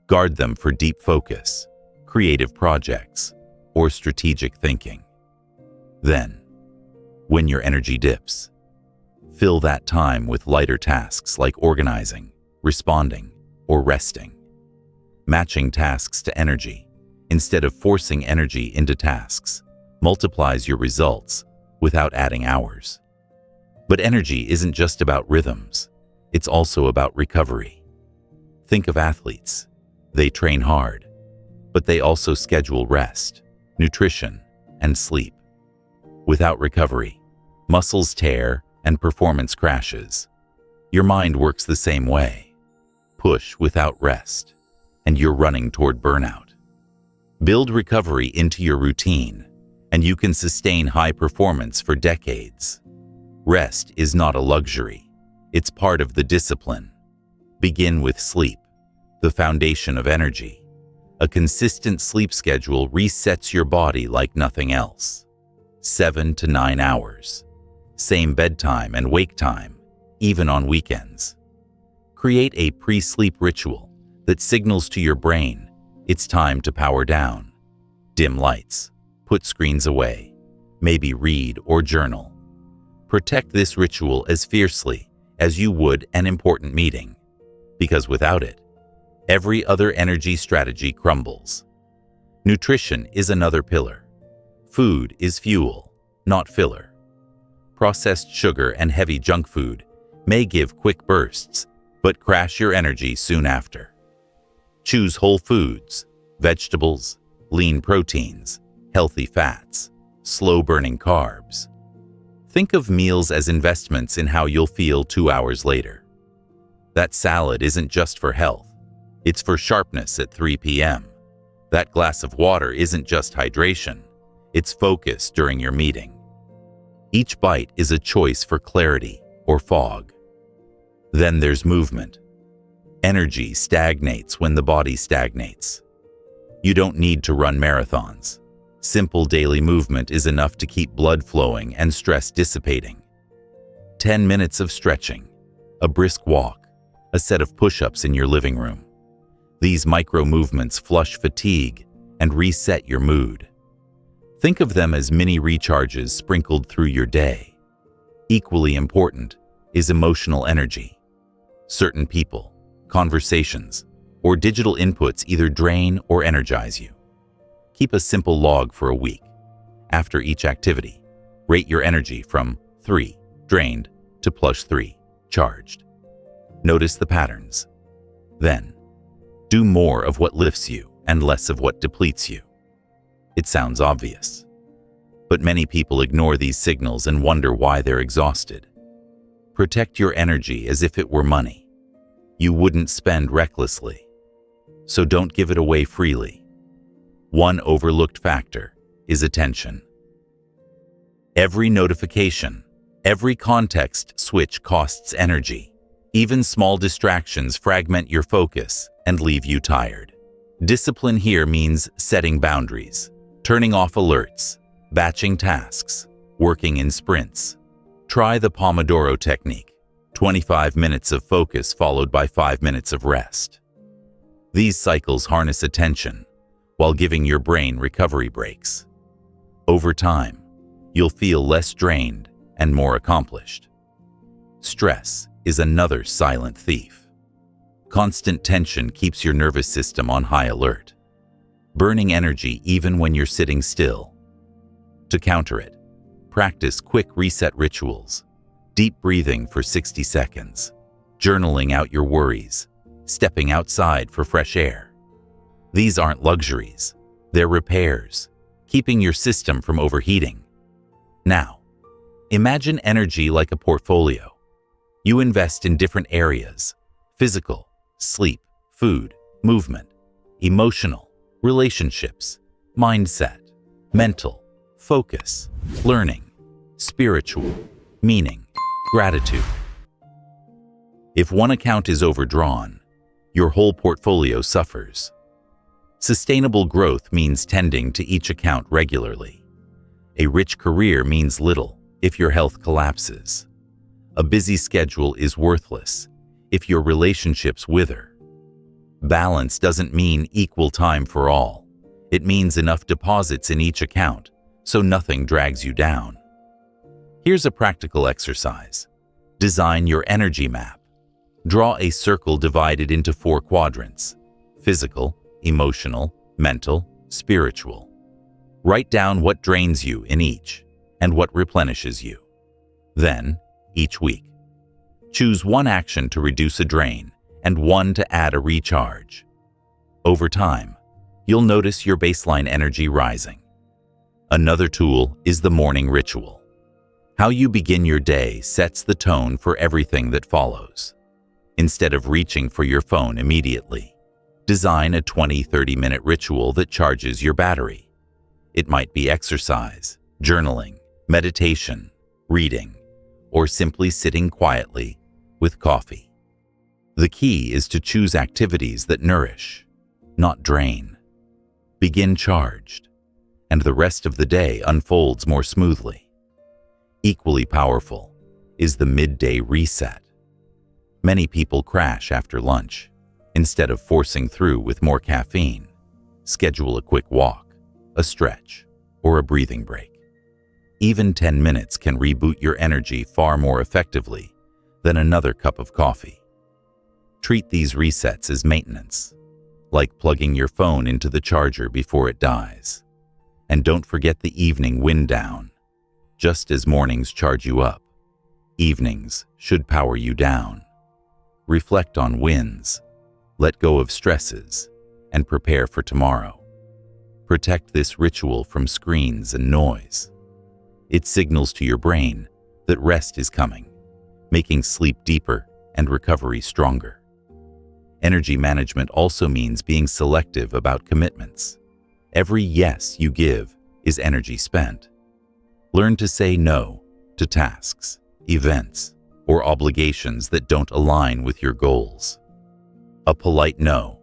guard them for deep focus, creative projects, or strategic thinking. Then, when your energy dips, fill that time with lighter tasks like organizing, responding, or resting. Matching tasks to energy, instead of forcing energy into tasks, multiplies your results without adding hours. But energy isn't just about rhythms, it's also about recovery. Think of athletes. They train hard, but they also schedule rest, nutrition, and sleep. Without recovery, muscles tear and performance crashes. Your mind works the same way. Push without rest, and you're running toward burnout. Build recovery into your routine, and you can sustain high performance for decades. Rest is not a luxury. It's part of the discipline. Begin with sleep, the foundation of energy. A consistent sleep schedule resets your body like nothing else. 7 to 9 hours. Same bedtime and wake time, even on weekends. Create a pre-sleep ritual that signals to your brain it's time to power down. Dim lights, put screens away, maybe read or journal. Protect this ritual as fiercely as you would an important meeting, because without it, every other energy strategy crumbles. Nutrition is another pillar. Food is fuel, not filler. Processed sugar and heavy junk food may give quick bursts, but crash your energy soon after. Choose whole foods, vegetables, lean proteins, healthy fats, slow-burning carbs. Think of meals as investments in how you'll feel 2 hours later. That salad isn't just for health. It's for sharpness at 3 p.m. That glass of water isn't just hydration. It's focus during your meeting. Each bite is a choice for clarity or fog. Then there's movement. Energy stagnates when the body stagnates. You don't need to run marathons. Simple daily movement is enough to keep blood flowing and stress dissipating. 10 minutes of stretching, a brisk walk, a set of push-ups in your living room. These micro movements flush fatigue and reset your mood. Think of them as mini recharges sprinkled through your day. Equally important is emotional energy. Certain people, conversations, or digital inputs either drain or energize you. Keep a simple log for a week. After each activity, rate your energy from 3, drained, to +3, charged. Notice the patterns. Then, do more of what lifts you and less of what depletes you. It sounds obvious, but many people ignore these signals and wonder why they're exhausted. Protect your energy as if it were money. You wouldn't spend recklessly, so don't give it away freely. One overlooked factor is attention. Every notification, every context switch costs energy. Even small distractions fragment your focus and leave you tired. Discipline here means setting boundaries, turning off alerts, batching tasks, working in sprints. Try the Pomodoro technique, 25 minutes of focus followed by 5 minutes of rest. These cycles harness attention while giving your brain recovery breaks. Over time, you'll feel less drained and more accomplished. Stress is another silent thief. Constant tension keeps your nervous system on high alert, burning energy even when you're sitting still. To counter it, practice quick reset rituals, deep breathing for 60 seconds, journaling out your worries, stepping outside for fresh air. These aren't luxuries, they're repairs, keeping your system from overheating. Now, imagine energy like a portfolio. You invest in different areas: physical, sleep, food, movement, emotional, relationships, mindset, mental, focus, learning, spiritual, meaning, gratitude. If one account is overdrawn, your whole portfolio suffers. Sustainable growth means tending to each account regularly. A rich career means little if your health collapses. A busy schedule is worthless if your relationships wither. Balance doesn't mean equal time for all. It means enough deposits in each account so nothing drags you down. Here's a practical exercise. Design your energy map. Draw a circle divided into 4 quadrants: physical, emotional, mental, spiritual. Write down what drains you in each and what replenishes you. Then, each week, choose one action to reduce a drain and one to add a recharge. Over time, you'll notice your baseline energy rising. Another tool is the morning ritual. How you begin your day sets the tone for everything that follows. Instead of reaching for your phone immediately, design a 20-30-minute ritual that charges your battery. It might be exercise, journaling, meditation, reading, or simply sitting quietly with coffee. The key is to choose activities that nourish, not drain. Begin charged, and the rest of the day unfolds more smoothly. Equally powerful is the midday reset. Many people crash after lunch. Instead of forcing through with more caffeine, schedule a quick walk, a stretch, or a breathing break. Even 10 minutes can reboot your energy far more effectively than another cup of coffee. Treat these resets as maintenance, like plugging your phone into the charger before it dies. And don't forget the evening wind down. Just as mornings charge you up, evenings should power you down. Reflect on wins, let go of stresses, and prepare for tomorrow. Protect this ritual from screens and noise. It signals to your brain that rest is coming, making sleep deeper and recovery stronger. Energy management also means being selective about commitments. Every yes you give is energy spent. Learn to say no to tasks, events, or obligations that don't align with your goals. A polite no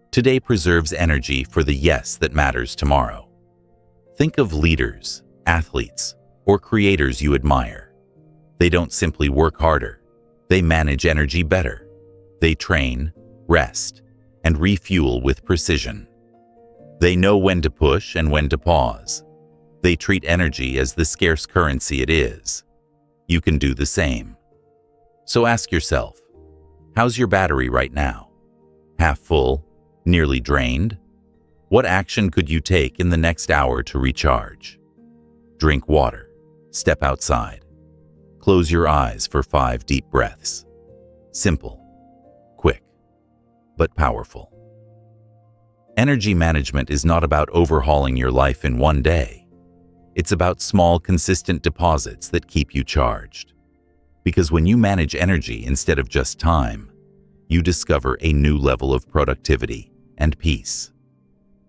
today preserves energy for the yes that matters tomorrow. Think of leaders, athletes, or creators you admire. They don't simply work harder, they manage energy better. They train, rest, and refuel with precision. They know when to push and when to pause. They treat energy as the scarce currency it is. You can do the same. So ask yourself, how's your battery right now? Half full? Nearly drained? What action could you take in the next hour to recharge? Drink water. Step outside. Close your eyes for 5 deep breaths. Simple, quick, but powerful. Energy management is not about overhauling your life in one day. It's about small, consistent deposits that keep you charged. Because when you manage energy instead of just time, you discover a new level of productivity and peace.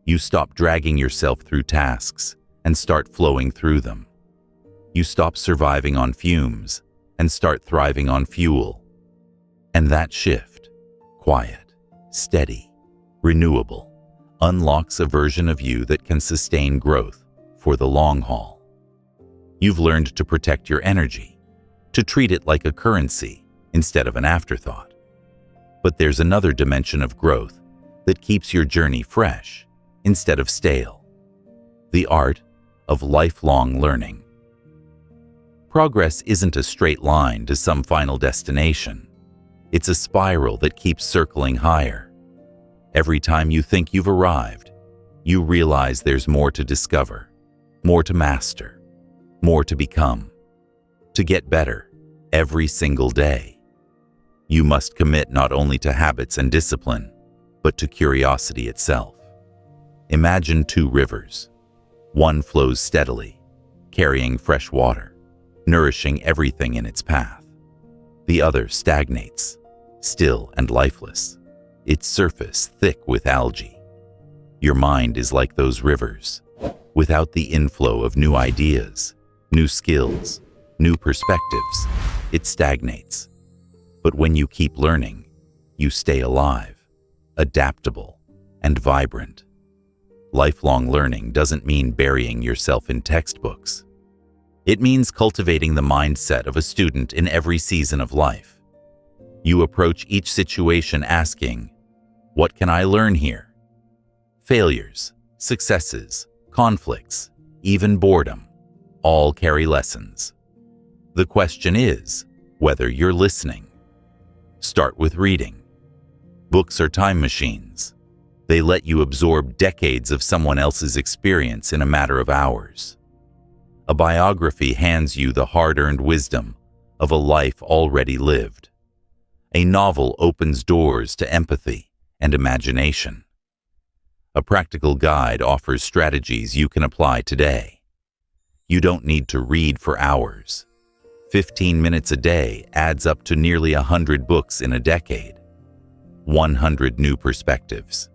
You stop dragging yourself through tasks and start flowing through them. You stop surviving on fumes and start thriving on fuel. And that shift, quiet, steady, renewable, unlocks a version of you that can sustain growth for the long haul. You've learned to protect your energy, to treat it like a currency instead of an afterthought. But there's another dimension of growth that keeps your journey fresh instead of stale: the art of lifelong learning. Progress isn't a straight line to some final destination. It's a spiral that keeps circling higher. Every time you think you've arrived, you realize there's more to discover, more to master, more to become. To get better every single day, you must commit not only to habits and discipline, but to curiosity itself. Imagine 2 rivers. One flows steadily, carrying fresh water, nourishing everything in its path. The other stagnates, still and lifeless, its surface thick with algae. Your mind is like those rivers. Without the inflow of new ideas, new skills, new perspectives, it stagnates. But when you keep learning, you stay alive, adaptable, and vibrant. Lifelong learning doesn't mean burying yourself in textbooks. It means cultivating the mindset of a student in every season of life. You approach each situation asking, "What can I learn here?" Failures, successes, conflicts, even boredom, all carry lessons. The question is whether you're listening. Start with reading. Books are time machines. They let you absorb decades of someone else's experience in a matter of hours. A biography hands you the hard-earned wisdom of a life already lived. A novel opens doors to empathy and imagination. A practical guide offers strategies you can apply today. You don't need to read for hours. 15 minutes a day adds up to nearly 100 books in a decade. 100 new perspectives,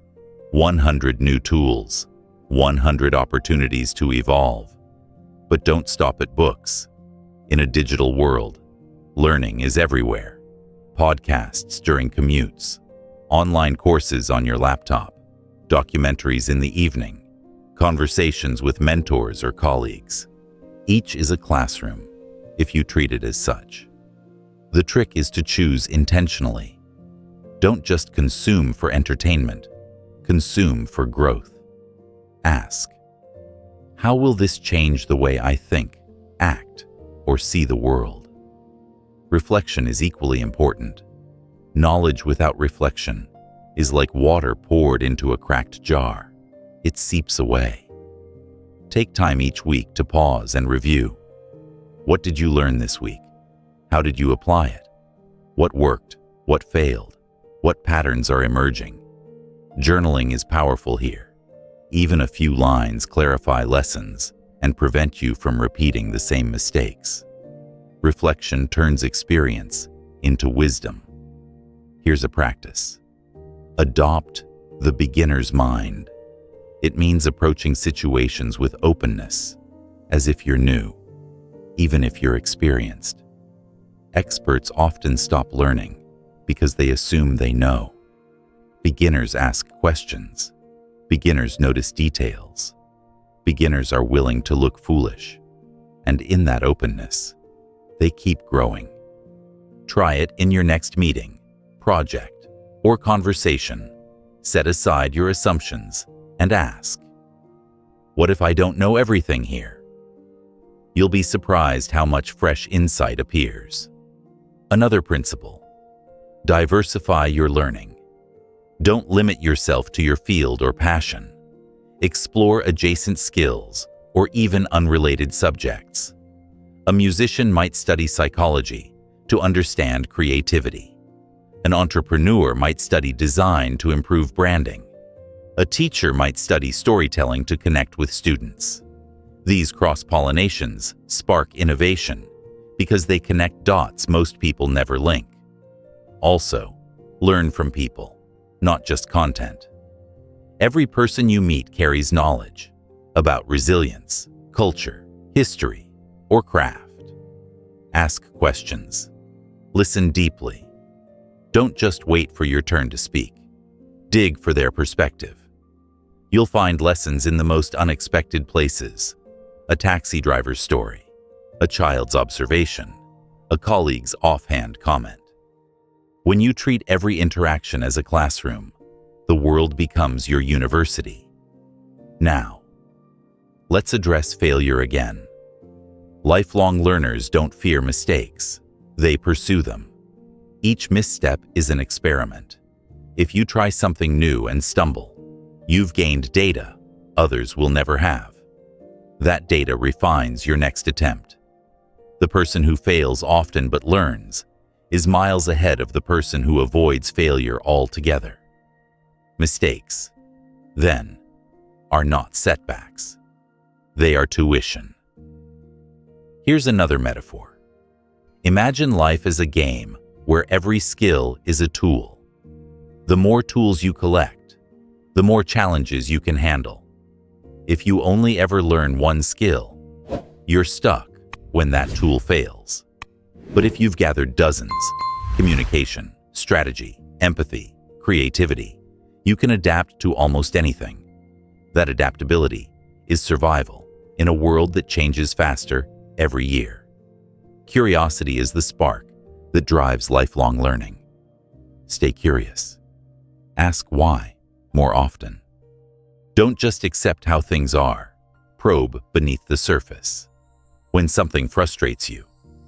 100 new tools, 100 opportunities to evolve. But don't stop at books. In a digital world, learning is everywhere. Podcasts during commutes, online courses on your laptop, documentaries in the evening, conversations with mentors or colleagues. Each is a classroom, if you treat it as such. The trick is to choose intentionally. Don't just consume for entertainment, consume for growth. Ask, how will this change the way I think, act, or see the world? Reflection is equally important. Knowledge without reflection is like water poured into a cracked jar. It seeps away. Take time each week to pause and review. What did you learn this week? How did you apply it? What worked? What failed? What patterns are emerging? Journaling is powerful here. Even a few lines clarify lessons and prevent you from repeating the same mistakes. Reflection turns experience into wisdom. Here's a practice. Adopt the beginner's mind. It means approaching situations with openness, as if you're new, even if you're experienced. Experts often stop learning because they assume they know. Beginners ask questions. Beginners notice details. Beginners are willing to look foolish. And in that openness, they keep growing. Try it in your next meeting, project, or conversation. Set aside your assumptions and ask, what if I don't know everything here? You'll be surprised how much fresh insight appears. Another principle: diversify your learning. Don't limit yourself to your field or passion. Explore adjacent skills or even unrelated subjects. A musician might study psychology to understand creativity. An entrepreneur might study design to improve branding. A teacher might study storytelling to connect with students. These cross-pollinations spark innovation because they connect dots most people never link. Also, learn from people, not just content. Every person you meet carries knowledge about resilience, culture, history, or craft. Ask questions. Listen deeply. Don't just wait for your turn to speak. Dig for their perspective. You'll find lessons in the most unexpected places. A taxi driver's story, a child's observation, a colleague's offhand comment. When you treat every interaction as a classroom, the world becomes your university. Now, let's address failure again. Lifelong learners don't fear mistakes. They pursue them. Each misstep is an experiment. If you try something new and stumble, you've gained data others will never have. That data refines your next attempt. The person who fails often but learns is miles ahead of the person who avoids failure altogether. Mistakes, then, are not setbacks. They are tuition. Here's another metaphor. Imagine life as a game where every skill is a tool. The more tools you collect, the more challenges you can handle. If you only ever learn one skill, you're stuck when that tool fails. But if you've gathered dozens, communication, strategy, empathy, creativity, you can adapt to almost anything. That adaptability is survival in a world that changes faster every year. Curiosity is the spark that drives lifelong learning. Stay curious. Ask why more often. Don't just accept how things are. Probe beneath the surface. When something frustrates you,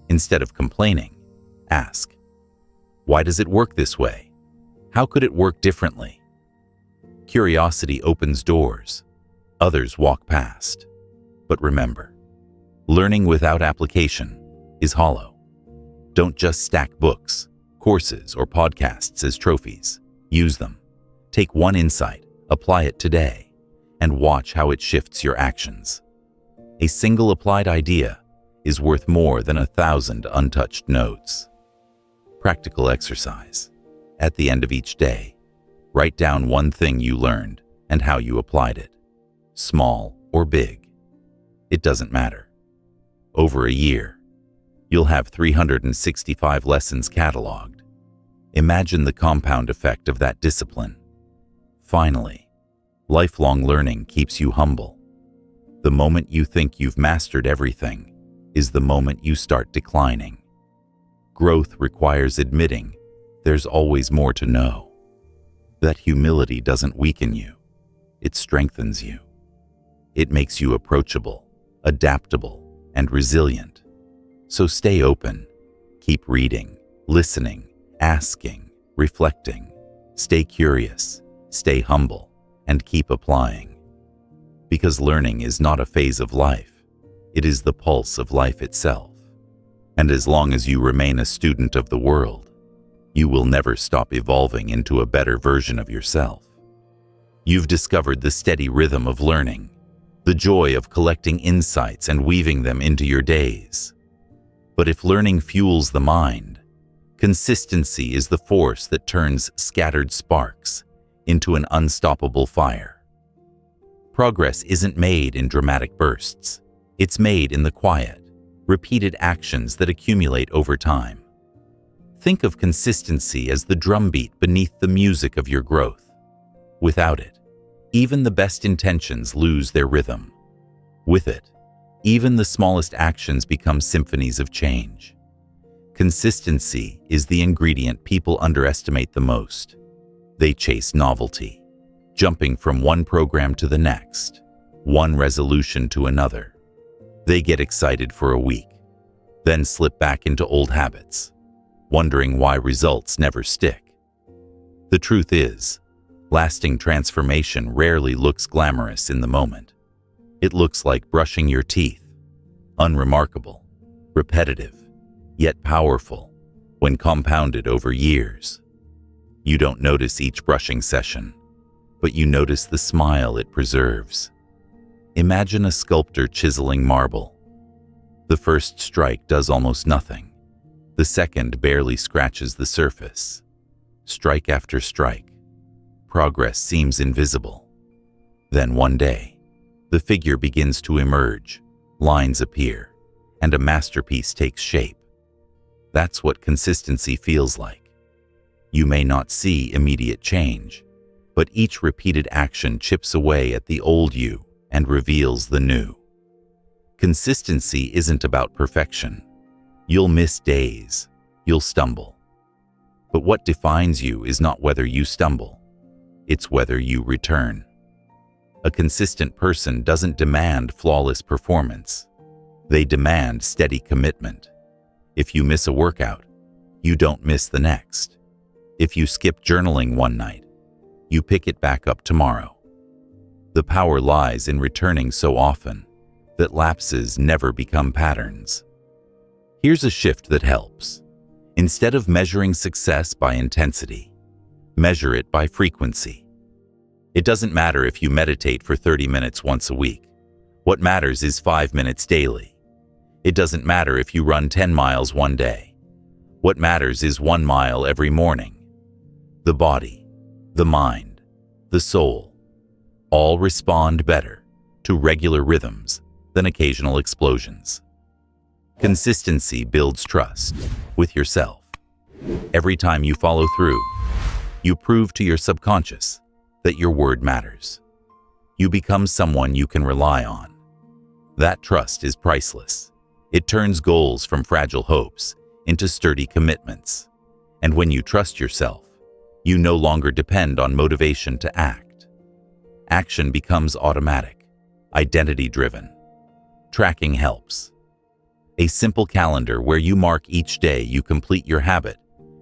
instead of complaining, ask, why does it work this way? How could it work differently? Curiosity opens doors. Others walk past. But remember, learning without application is hollow. Don't just stack books, courses, or podcasts as trophies. Use them. Take one insight, apply it today, and watch how it shifts your actions. A single applied idea is worth more than 1,000 untouched notes. Practical exercise. At the end of each day, write down one thing you learned and how you applied it. Small or big. It doesn't matter. Over a year, you'll have 365 lessons cataloged. Imagine the compound effect of that discipline. Finally, lifelong learning keeps you humble. The moment you think you've mastered everything is the moment you start declining. Growth requires admitting there's always more to know. That humility doesn't weaken you, it strengthens you. It makes you approachable, adaptable, and resilient. So stay open, keep reading, listening, asking, reflecting. Stay curious, stay humble, and keep applying. Because learning is not a phase of life, it is the pulse of life itself. And as long as you remain a student of the world, you will never stop evolving into a better version of yourself. You've discovered the steady rhythm of learning, the joy of collecting insights and weaving them into your days. But if learning fuels the mind, consistency is the force that turns scattered sparks into an unstoppable fire. Progress isn't made in dramatic bursts. It's made in the quiet, repeated actions that accumulate over time. Think of consistency as the drumbeat beneath the music of your growth. Without it, even the best intentions lose their rhythm. With it, even the smallest actions become symphonies of change. Consistency is the ingredient people underestimate the most. They chase novelty, jumping from one program to the next, one resolution to another. They get excited for a week, then slip back into old habits, wondering why results never stick. The truth is, lasting transformation rarely looks glamorous in the moment. It looks like brushing your teeth, unremarkable, repetitive, yet powerful when compounded over years. You don't notice each brushing session, but you notice the smile it preserves. Imagine a sculptor chiseling marble. The first strike does almost nothing. The second barely scratches the surface. Strike after strike, progress seems invisible. Then one day, the figure begins to emerge, lines appear, and a masterpiece takes shape. That's what consistency feels like. You may not see immediate change, but each repeated action chips away at the old you and reveals the new. Consistency isn't about perfection. You'll miss days, you'll stumble. But what defines you is not whether you stumble, it's whether you return. A consistent person doesn't demand flawless performance. They demand steady commitment. If you miss a workout, you don't miss the next. If you skip journaling one night, you pick it back up tomorrow. The power lies in returning so often that lapses never become patterns. Here's a shift that helps. Instead of measuring success by intensity, measure it by frequency. It doesn't matter if you meditate for 30 minutes once a week. What matters is 5 minutes daily. It doesn't matter if you run 10 miles one day. What matters is 1 mile every morning. The body, the mind, the soul, all respond better to regular rhythms than occasional explosions. Consistency builds trust with yourself. Every time you follow through, you prove to your subconscious that your word matters. You become someone you can rely on. That trust is priceless. It turns goals from fragile hopes into sturdy commitments. And when you trust yourself, you no longer depend on motivation to act. Action becomes automatic, identity-driven. Tracking helps. A simple calendar where you mark each day you complete your habit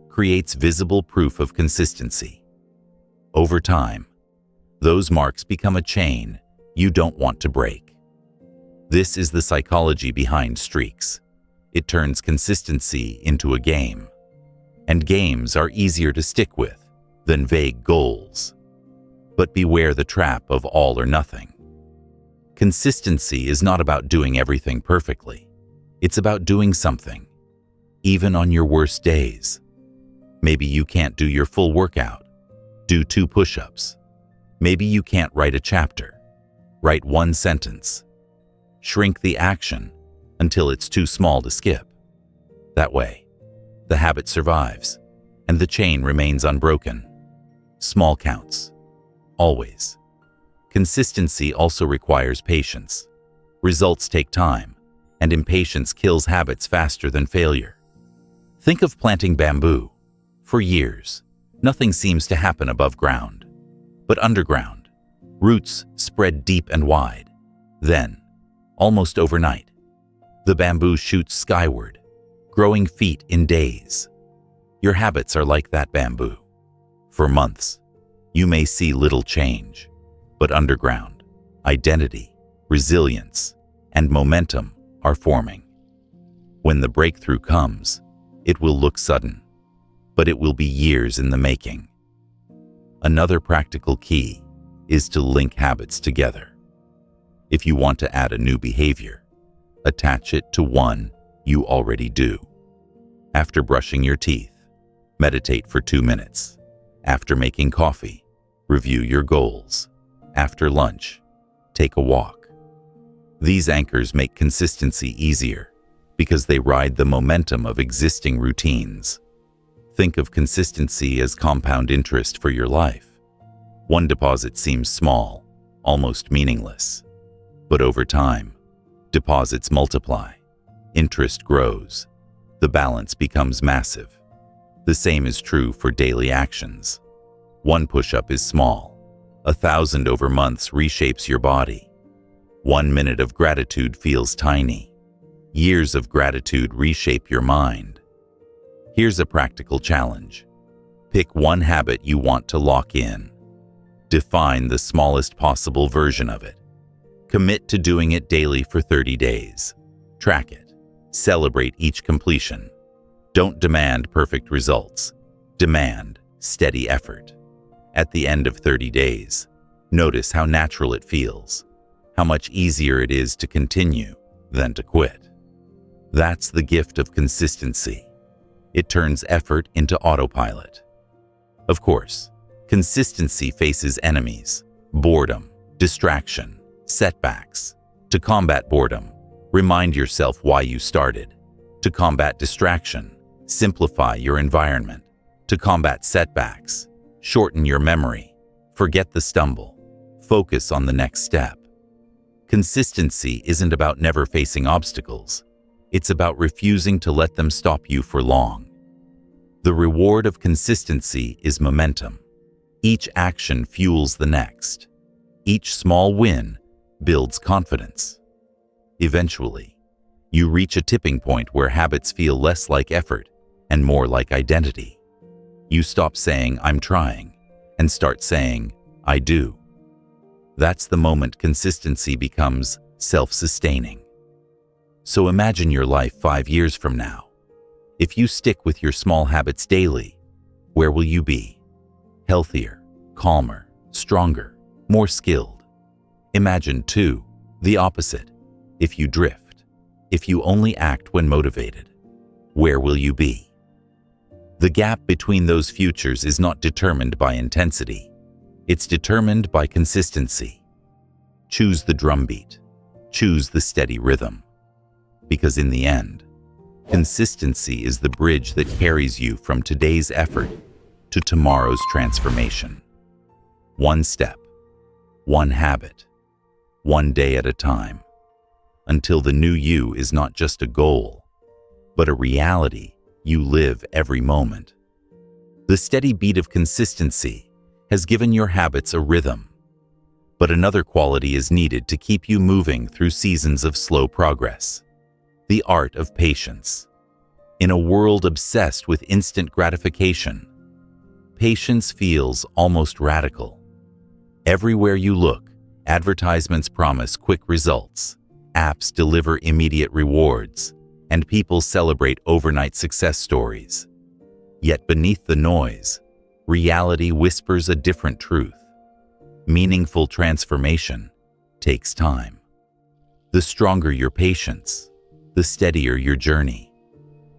creates visible proof of consistency. Over time, those marks become a chain you don't want to break. This is the psychology behind streaks. It turns consistency into a game. And games are easier to stick with than vague goals. But beware the trap of all or nothing. Consistency is not about doing everything perfectly. It's about doing something, even on your worst days. Maybe you can't do your full workout. Do 2 push-ups. Maybe you can't write a chapter. Write 1 sentence. Shrink the action until it's too small to skip. That way, the habit survives and the chain remains unbroken. Small counts. Always. Consistency also requires patience. Results take time, and impatience kills habits faster than failure. Think of planting bamboo. For years, nothing seems to happen above ground. But underground, roots spread deep and wide. Then, almost overnight, the bamboo shoots skyward, growing feet in days. Your habits are like that bamboo. For months, you may see little change, but underground, identity, resilience, and momentum are forming. When the breakthrough comes, it will look sudden, but it will be years in the making. Another practical key is to link habits together. If you want to add a new behavior, attach it to one you already do. After brushing your teeth, meditate for 2 minutes. After making coffee, review your goals. After lunch, take a walk. These anchors make consistency easier because they ride the momentum of existing routines. Think of consistency as compound interest for your life. One deposit seems small, almost meaningless. But over time, deposits multiply. Interest grows. The balance becomes massive. The same is true for daily actions. 1 push-up is small. 1,000 over months reshapes your body. 1 minute of gratitude feels tiny. Years of gratitude reshape your mind. Here's a practical challenge. Pick 1 habit you want to lock in. Define the smallest possible version of it. Commit to doing it daily for 30 days. Track it. Celebrate each completion. Don't demand perfect results. Demand steady effort. At the end of 30 days, notice how natural it feels, how much easier it is to continue than to quit. That's the gift of consistency. It turns effort into autopilot. Of course, consistency faces enemies: boredom, distraction, setbacks. To combat boredom, remind yourself why you started. To combat distraction, simplify your environment. To combat setbacks, shorten your memory. Forget the stumble. Focus on the next step. Consistency isn't about never facing obstacles. It's about refusing to let them stop you for long. The reward of consistency is momentum. Each action fuels the next. Each small win builds confidence. Eventually, you reach a tipping point where habits feel less like effort and more like identity. You stop saying, "I'm trying," and start saying, "I do." That's the moment consistency becomes self-sustaining. So imagine your life 5 years from now. If you stick with your small habits daily, where will you be? Healthier, calmer, stronger, more skilled. Imagine, too, the opposite. If you drift, if you only act when motivated, where will you be? The gap between those futures is not determined by intensity. It's determined by consistency. Choose the drumbeat. Choose the steady rhythm. Because in the end, consistency is the bridge that carries you from today's effort to tomorrow's transformation. One step, one habit, one day at a time, until the new you is not just a goal, but a reality you live every moment. The steady beat of consistency has given your habits a rhythm, but another quality is needed to keep you moving through seasons of slow progress: the art of patience. In a world obsessed with instant gratification, patience feels almost radical. Everywhere you look, advertisements promise quick results, apps deliver immediate rewards, and people celebrate overnight success stories. Yet beneath the noise, reality whispers a different truth. Meaningful transformation takes time. The stronger your patience, the steadier your journey.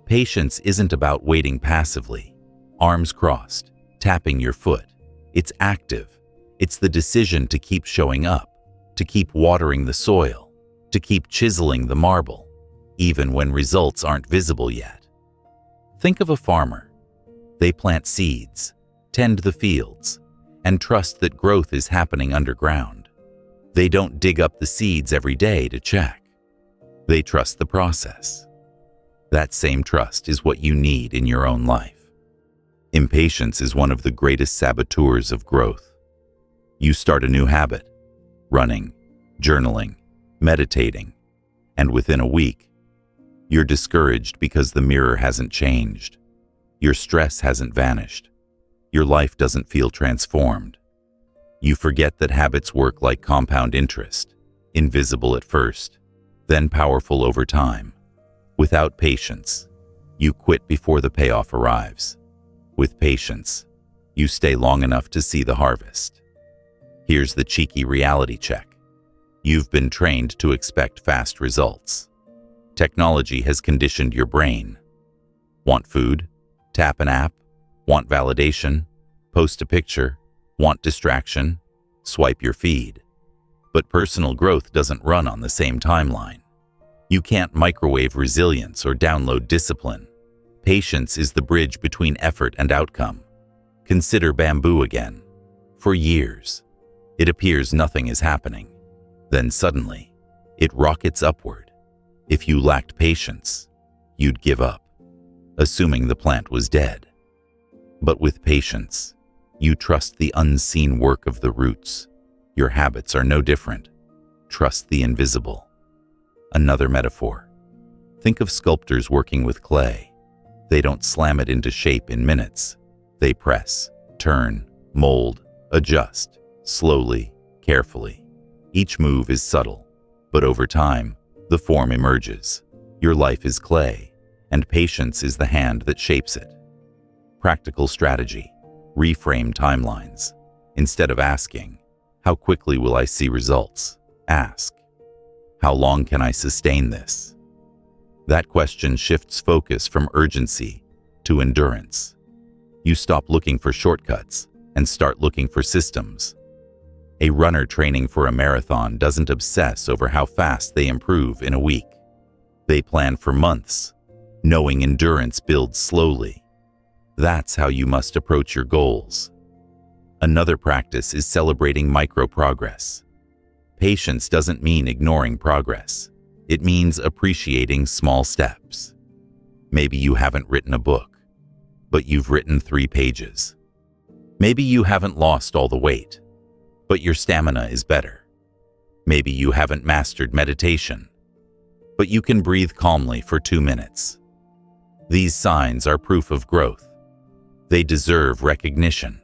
Patience isn't about waiting passively, arms crossed, tapping your foot. It's active. It's the decision to keep showing up, to keep watering the soil, to keep chiseling the marble, even when results aren't visible yet. Think of a farmer. They plant seeds, tend the fields, and trust that growth is happening underground. They don't dig up the seeds every day to check. They trust the process. That same trust is what you need in your own life. Impatience is one of the greatest saboteurs of growth. You start a new habit, running, journaling, meditating, and within a week, you're discouraged because the mirror hasn't changed. Your stress hasn't vanished. Your life doesn't feel transformed. You forget that habits work like compound interest, invisible at first, then powerful over time. Without patience, you quit before the payoff arrives. With patience, you stay long enough to see the harvest. Here's the cheeky reality check. You've been trained to expect fast results. Technology has conditioned your brain. Want food? Tap an app. Want validation? Post a picture. Want distraction? Swipe your feed. But personal growth doesn't run on the same timeline. You can't microwave resilience or download discipline. Patience is the bridge between effort and outcome. Consider bamboo again. For years, it appears nothing is happening. Then suddenly, it rockets upward. If you lacked patience, you'd give up, assuming the plant was dead. But with patience, you trust the unseen work of the roots. Your habits are no different. Trust the invisible. Another metaphor. Think of sculptors working with clay. They don't slam it into shape in minutes. They press, turn, mold, adjust, slowly, carefully. Each move is subtle, but over time, the form emerges. Your life is clay, and patience is the hand that shapes it. Practical strategy. Reframe timelines. Instead of asking, "How quickly will I see results?" ask, "How long can I sustain this?" That question shifts focus from urgency to endurance. You stop looking for shortcuts and start looking for systems. A runner training for a marathon doesn't obsess over how fast they improve in a week. They plan for months, knowing endurance builds slowly. That's how you must approach your goals. Another practice is celebrating micro-progress. Patience doesn't mean ignoring progress. It means appreciating small steps. Maybe you haven't written a book, but you've written 3 pages. Maybe you haven't lost all the weight, but your stamina is better. Maybe you haven't mastered meditation, but you can breathe calmly for 2 minutes. These signs are proof of growth. They deserve recognition.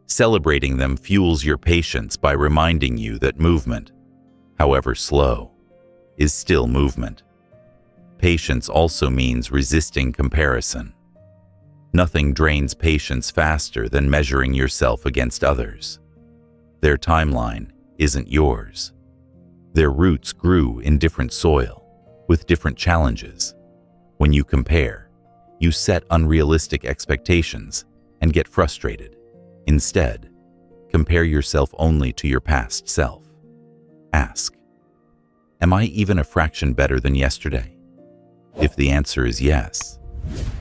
Celebrating them fuels your patience by reminding you that movement, however slow, is still movement. Patience also means resisting comparison. Nothing drains patience faster than measuring yourself against others. Their timeline isn't yours. Their roots grew in different soil, with different challenges. When you compare, You set unrealistic expectations and get frustrated. Instead, compare yourself only to your past self. Ask, am I even a fraction better than yesterday? If the answer is yes,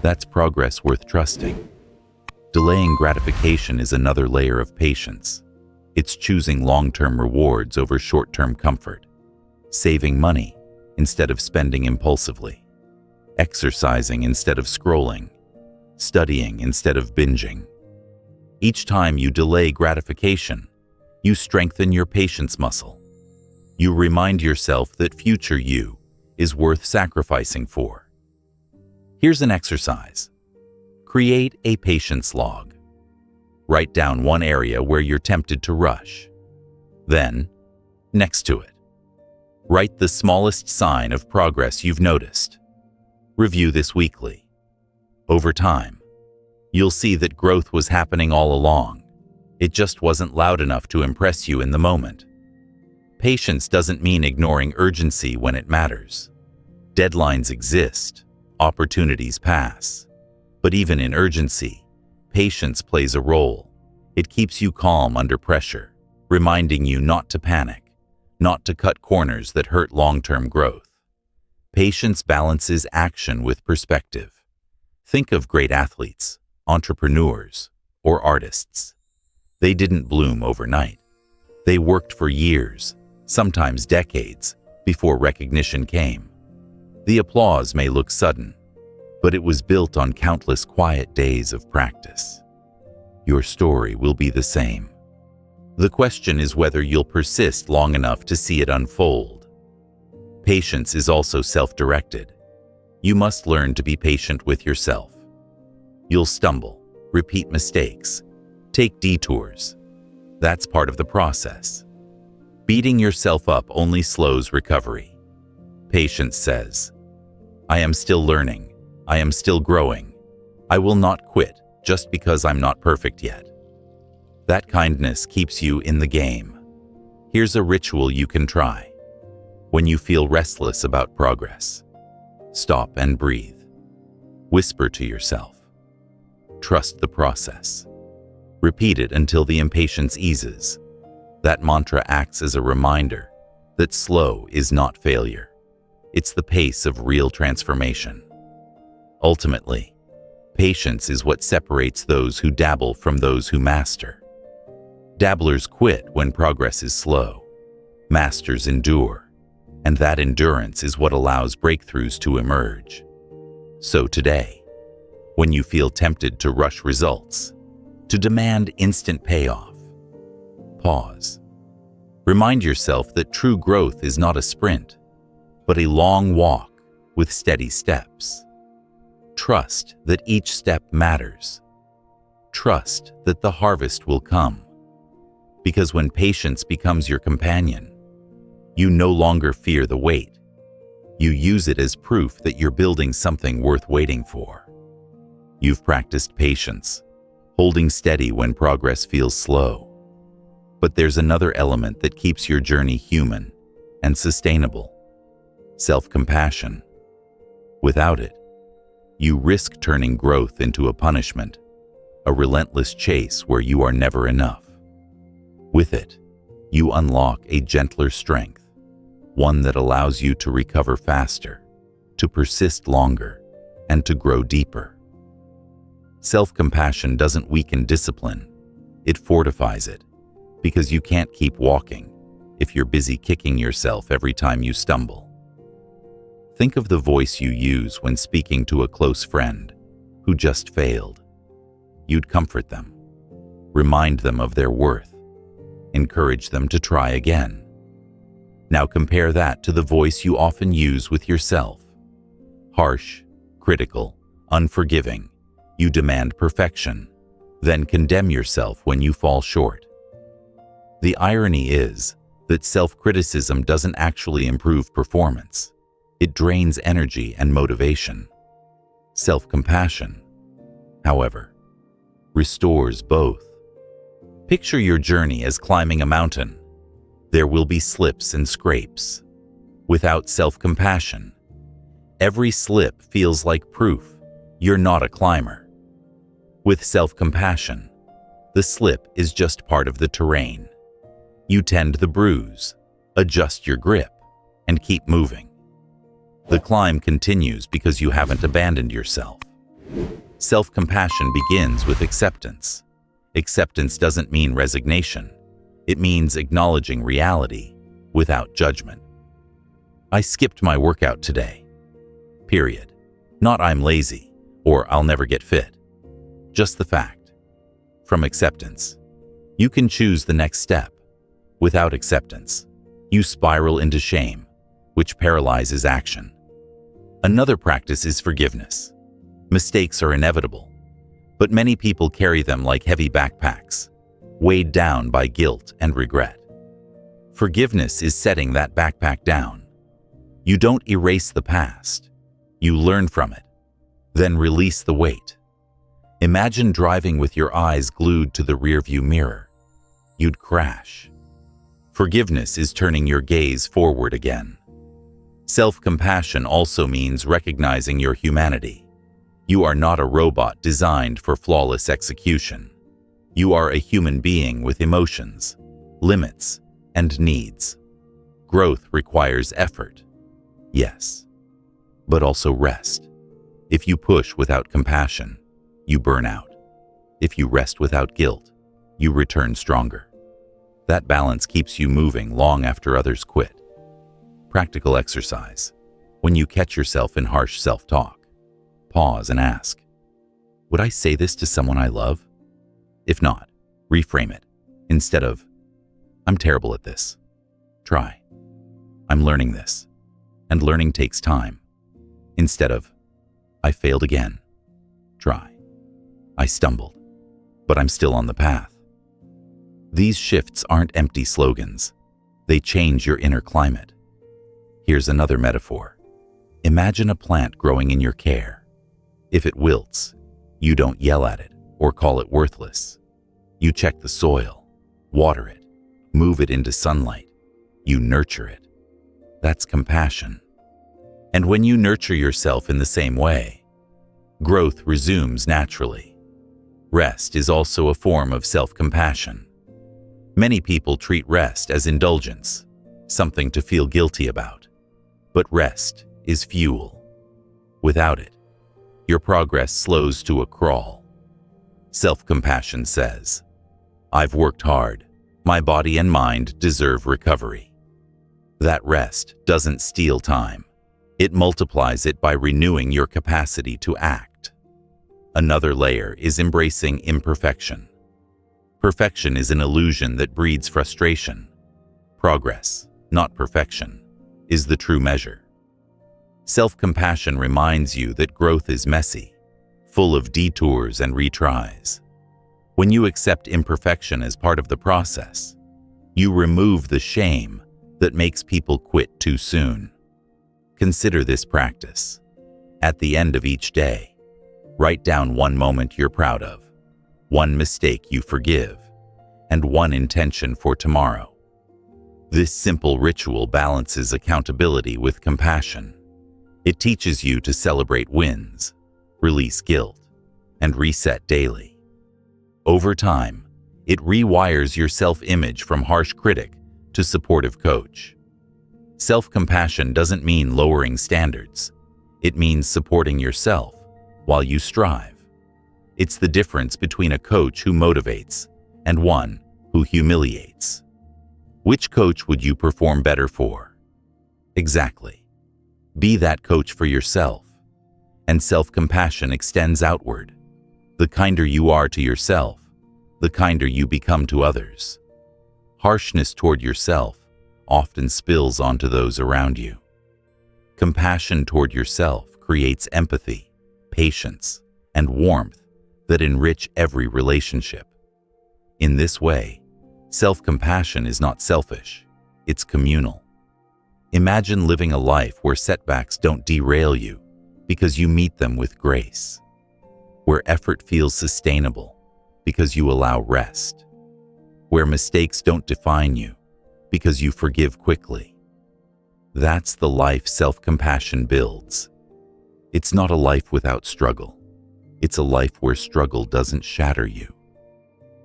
that's progress worth trusting. Delaying gratification is another layer of patience. It's choosing long-term rewards over short-term comfort, saving money instead of spending impulsively, exercising instead of scrolling, studying instead of binging. Each time you delay gratification, you strengthen your patience muscle. You remind yourself that future you is worth sacrificing for. Here's an exercise. Create a patience log. Write down one area where you're tempted to rush. Then, next to it, write the smallest sign of progress you've noticed. Review this weekly. Over time, you'll see that growth was happening all along. It just wasn't loud enough to impress you in the moment. Patience doesn't mean ignoring urgency when it matters. Deadlines exist, opportunities pass. But even in urgency, patience plays a role. It keeps you calm under pressure, reminding you not to panic, not to cut corners that hurt long-term growth. Patience balances action with perspective. Think of great athletes, entrepreneurs, or artists. They didn't bloom overnight. They worked for years, sometimes decades, before recognition came. The applause may look sudden, but it was built on countless quiet days of practice. Your story will be the same. The question is whether you'll persist long enough to see it unfold. Patience is also self-directed. You must learn to be patient with yourself. You'll stumble, repeat mistakes, take detours. That's part of the process. Beating yourself up only slows recovery. Patience says, I am still learning. I am still growing. I will not quit just because I'm not perfect yet. That kindness keeps you in the game. Here's a ritual you can try. When you feel restless about progress, stop and breathe. Whisper to yourself. Trust the process. Repeat it until the impatience eases. That mantra acts as a reminder that slow is not failure. It's the pace of real transformation. Ultimately, patience is what separates those who dabble from those who master. Dabblers quit when progress is slow. Masters endure, and that endurance is what allows breakthroughs to emerge. So today, when you feel tempted to rush results, to demand instant payoff, pause. Remind yourself that true growth is not a sprint, but a long walk with steady steps. Trust that each step matters. Trust that the harvest will come. Because when patience becomes your companion, you no longer fear the wait. You use it as proof that you're building something worth waiting for. You've practiced patience, holding steady when progress feels slow. But there's another element that keeps your journey human and sustainable: self-compassion. Without it, you risk turning growth into a punishment, a relentless chase where you are never enough. With it, you unlock a gentler strength, one that allows you to recover faster, to persist longer, and to grow deeper. Self-compassion doesn't weaken discipline, it fortifies it, because you can't keep walking if you're busy kicking yourself every time you stumble. Think of the voice you use when speaking to a close friend who just failed. You'd comfort them, remind them of their worth, encourage them to try again. Now compare that to the voice you often use with yourself. Harsh, critical, unforgiving. You demand perfection, then condemn yourself when you fall short. The irony is that self-criticism doesn't actually improve performance. It drains energy and motivation. Self-compassion, however, restores both. Picture your journey as climbing a mountain. There will be slips and scrapes. Without self-compassion, every slip feels like proof you're not a climber. With self-compassion, the slip is just part of the terrain. You tend the bruise, adjust your grip, and keep moving. The climb continues because you haven't abandoned yourself. Self-compassion begins with acceptance. Acceptance doesn't mean resignation. It means acknowledging reality without judgment. I skipped my workout today. Period. Not I'm lazy or I'll never get fit. Just the fact. From acceptance, you can choose the next step. Without acceptance, you spiral into shame, which paralyzes action. Another practice is forgiveness. Mistakes are inevitable, but many people carry them like heavy backpacks, weighed down by guilt and regret. Forgiveness is setting that backpack down. You don't erase the past. You learn from it, then release the weight. Imagine driving with your eyes glued to the rearview mirror. You'd crash. Forgiveness is turning your gaze forward again. Self-compassion also means recognizing your humanity. You are not a robot designed for flawless execution. You are a human being with emotions, limits, and needs. Growth requires effort, yes, but also rest. If you push without compassion, you burn out. If you rest without guilt, you return stronger. That balance keeps you moving long after others quit. Practical exercise. When you catch yourself in harsh self-talk, pause and ask, would I say this to someone I love? If not, reframe it. Instead of, I'm terrible at this, try, I'm learning this, and learning takes time. Instead of, I failed again, try, I stumbled, but I'm still on the path. These shifts aren't empty slogans. They change your inner climate. Here's another metaphor. Imagine a plant growing in your care. If it wilts, you don't yell at it or call it worthless. You check the soil, water it, move it into sunlight. You nurture it. That's compassion. And when you nurture yourself in the same way, growth resumes naturally. Rest is also a form of self-compassion. Many people treat rest as indulgence, something to feel guilty about. But rest is fuel. Without it, your progress slows to a crawl. Self-compassion says, I've worked hard. My body and mind deserve recovery. That rest doesn't steal time. It multiplies it by renewing your capacity to act. Another layer is embracing imperfection. Perfection is an illusion that breeds frustration. Progress, not perfection, is the true measure. Self-compassion reminds you that growth is messy, full of detours and retries. When you accept imperfection as part of the process, you remove the shame that makes people quit too soon. Consider this practice. At the end of each day, write down one moment you're proud of, one mistake you forgive, and one intention for tomorrow. This simple ritual balances accountability with compassion. It teaches you to celebrate wins, release guilt, and reset daily. Over time, it rewires your self-image from harsh critic to supportive coach. Self-compassion doesn't mean lowering standards. It means supporting yourself while you strive. It's the difference between a coach who motivates and one who humiliates. Which coach would you perform better for? Exactly. Be that coach for yourself. And self-compassion extends outward. The kinder you are to yourself, the kinder you become to others. Harshness toward yourself often spills onto those around you. Compassion toward yourself creates empathy, patience, and warmth that enrich every relationship. In this way, self-compassion is not selfish, it's communal. Imagine living a life where setbacks don't derail you because you meet them with grace, where effort feels sustainable because you allow rest, where mistakes don't define you because you forgive quickly. That's the life self-compassion builds. It's not a life without struggle. It's a life where struggle doesn't shatter you.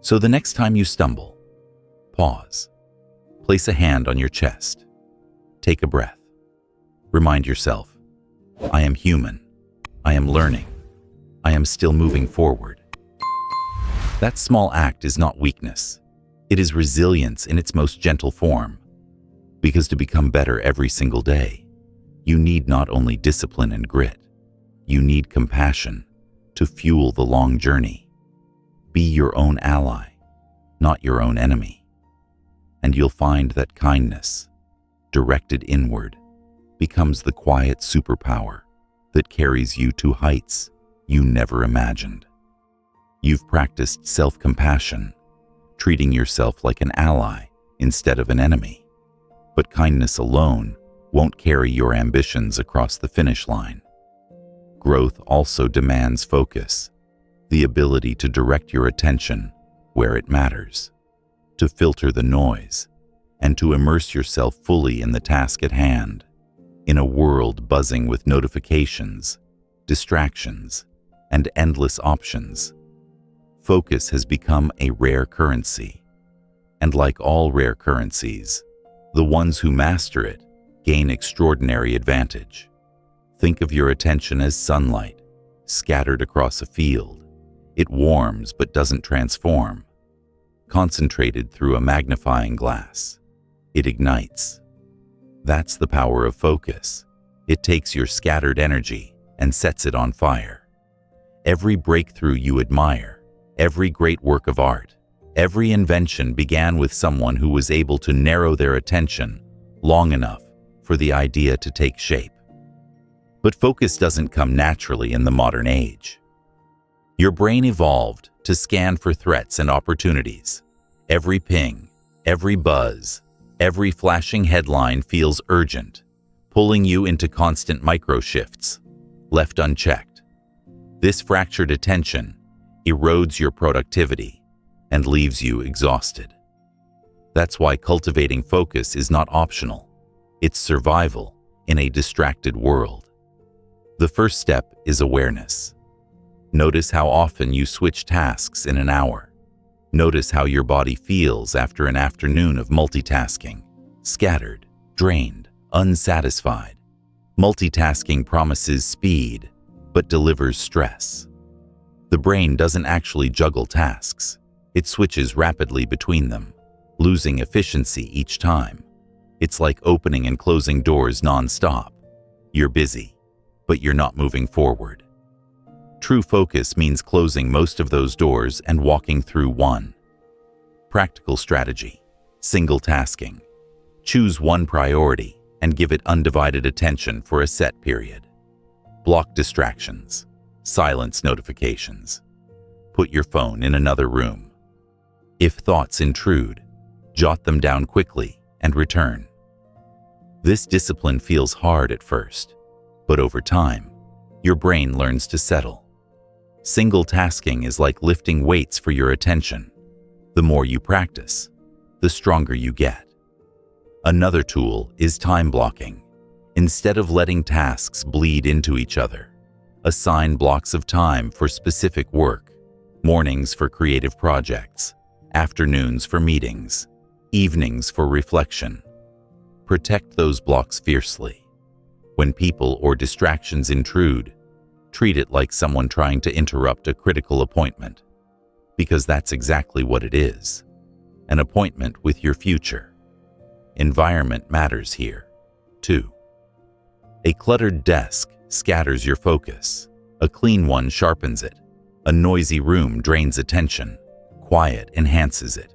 So the next time you stumble, pause. Place a hand on your chest. Take a breath. Remind yourself, I am human. I am learning. I am still moving forward. That small act is not weakness. It is resilience in its most gentle form. Because to become better every single day, you need not only discipline and grit, you need compassion to fuel the long journey. Be your own ally, not your own enemy. And you'll find that kindness, directed inward, becomes the quiet superpower that carries you to heights you never imagined. You've practiced self-compassion, treating yourself like an ally instead of an enemy. But kindness alone won't carry your ambitions across the finish line. Growth also demands focus, the ability to direct your attention where it matters, to filter the noise, and to immerse yourself fully in the task at hand. In a world buzzing with notifications, distractions, and endless options, focus has become a rare currency. And like all rare currencies, the ones who master it gain extraordinary advantage. Think of your attention as sunlight, scattered across a field. It warms but doesn't transform. Concentrated through a magnifying glass, it ignites. That's the power of focus. It takes your scattered energy and sets it on fire. Every breakthrough you admire, every great work of art, every invention began with someone who was able to narrow their attention long enough for the idea to take shape. But focus doesn't come naturally in the modern age. Your brain evolved to scan for threats and opportunities. Every ping, every buzz, every flashing headline feels urgent, pulling you into constant micro-shifts. Left unchecked, this fractured attention erodes your productivity and leaves you exhausted. That's why cultivating focus is not optional. It's survival in a distracted world. The first step is awareness. Notice how often you switch tasks in an hour. Notice how your body feels after an afternoon of multitasking. Scattered, drained, unsatisfied. Multitasking promises speed, but delivers stress. The brain doesn't actually juggle tasks. It switches rapidly between them, losing efficiency each time. It's like opening and closing doors non-stop. You're busy, but you're not moving forward. True focus means closing most of those doors and walking through one. Practical strategy: single tasking. Choose one priority and give it undivided attention for a set period. Block distractions. Silence notifications. Put your phone in another room. If thoughts intrude, jot them down quickly and return. This discipline feels hard at first, but over time, your brain learns to settle. Single tasking is like lifting weights for your attention. The more you practice, the stronger you get. Another tool is time blocking. Instead of letting tasks bleed into each other, assign blocks of time for specific work, mornings for creative projects, afternoons for meetings, evenings for reflection. Protect those blocks fiercely. When people or distractions intrude, treat it like someone trying to interrupt a critical appointment, because that's exactly what it is, an appointment with your future. Environment matters here, too. A cluttered desk scatters your focus. A clean one sharpens it. A noisy room drains attention. Quiet enhances it.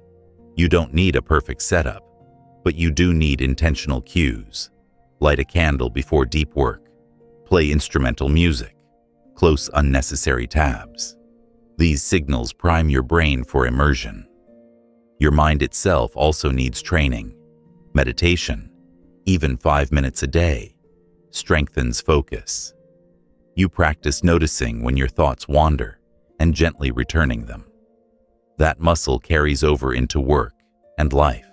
You don't need a perfect setup, but you do need intentional cues. Light a candle before deep work. Play instrumental music. Close unnecessary tabs. These signals prime your brain for immersion. Your mind itself also needs training. Meditation, even 5 minutes a day, strengthens focus. You practice noticing when your thoughts wander and gently returning them. That muscle carries over into work and life.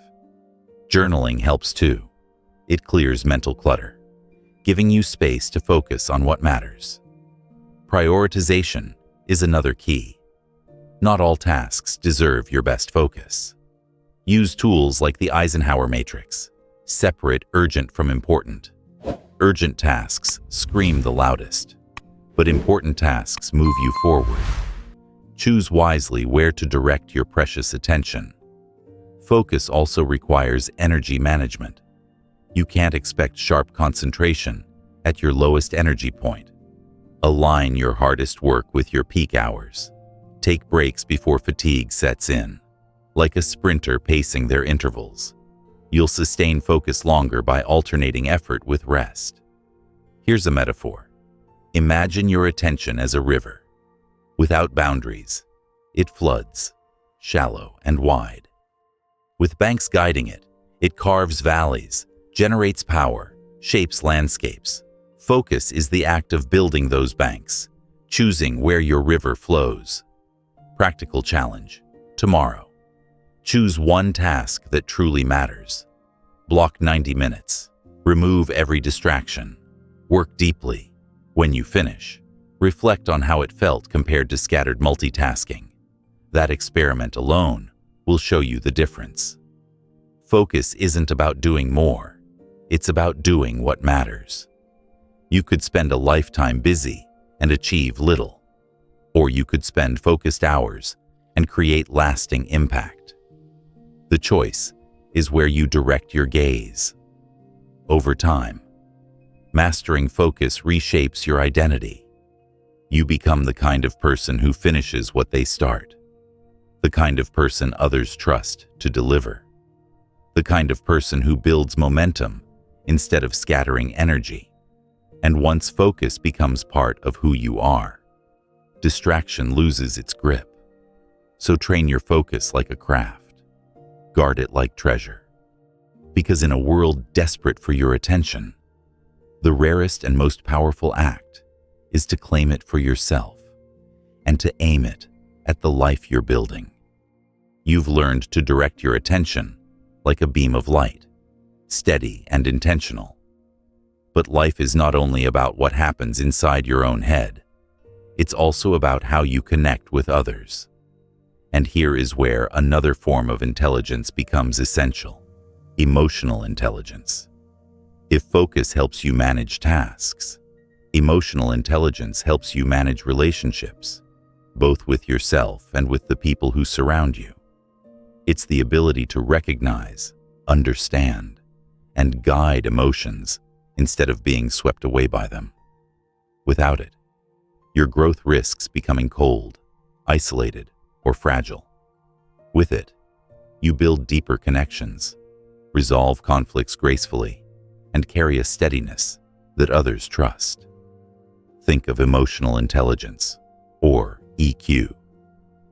Journaling helps too. It clears mental clutter, giving you space to focus on what matters. Prioritization is another key. Not all tasks deserve your best focus. Use tools like the Eisenhower matrix. Separate urgent from important. Urgent tasks scream the loudest, but important tasks move you forward. Choose wisely where to direct your precious attention. Focus also requires energy management. You can't expect sharp concentration at your lowest energy point. Align your hardest work with your peak hours. Take breaks before fatigue sets in. Like a sprinter pacing their intervals, you'll sustain focus longer by alternating effort with rest. Here's a metaphor. Imagine your attention as a river. Without boundaries, it floods, shallow and wide. With banks guiding it, it carves valleys, generates power, shapes landscapes. Focus is the act of building those banks, choosing where your river flows. Practical challenge. Tomorrow. Choose one task that truly matters. Block 90 minutes. Remove every distraction. Work deeply. When you finish, reflect on how it felt compared to scattered multitasking. That experiment alone will show you the difference. Focus isn't about doing more. It's about doing what matters. You could spend a lifetime busy and achieve little, or you could spend focused hours and create lasting impact. The choice is where you direct your gaze. Over time, mastering focus reshapes your identity. You become the kind of person who finishes what they start, the kind of person others trust to deliver, the kind of person who builds momentum instead of scattering energy. And once focus becomes part of who you are, distraction loses its grip. So train your focus like a craft. Guard it like treasure. Because in a world desperate for your attention, the rarest and most powerful act is to claim it for yourself and to aim it at the life you're building. You've learned to direct your attention like a beam of light, steady and intentional. But life is not only about what happens inside your own head. It's also about how you connect with others. And here is where another form of intelligence becomes essential: emotional intelligence. If focus helps you manage tasks, emotional intelligence helps you manage relationships, both with yourself and with the people who surround you. It's the ability to recognize, understand, and guide emotions instead of being swept away by them. Without it, your growth risks becoming cold, isolated, or fragile. With it, you build deeper connections, resolve conflicts gracefully, and carry a steadiness that others trust. Think of emotional intelligence, or EQ,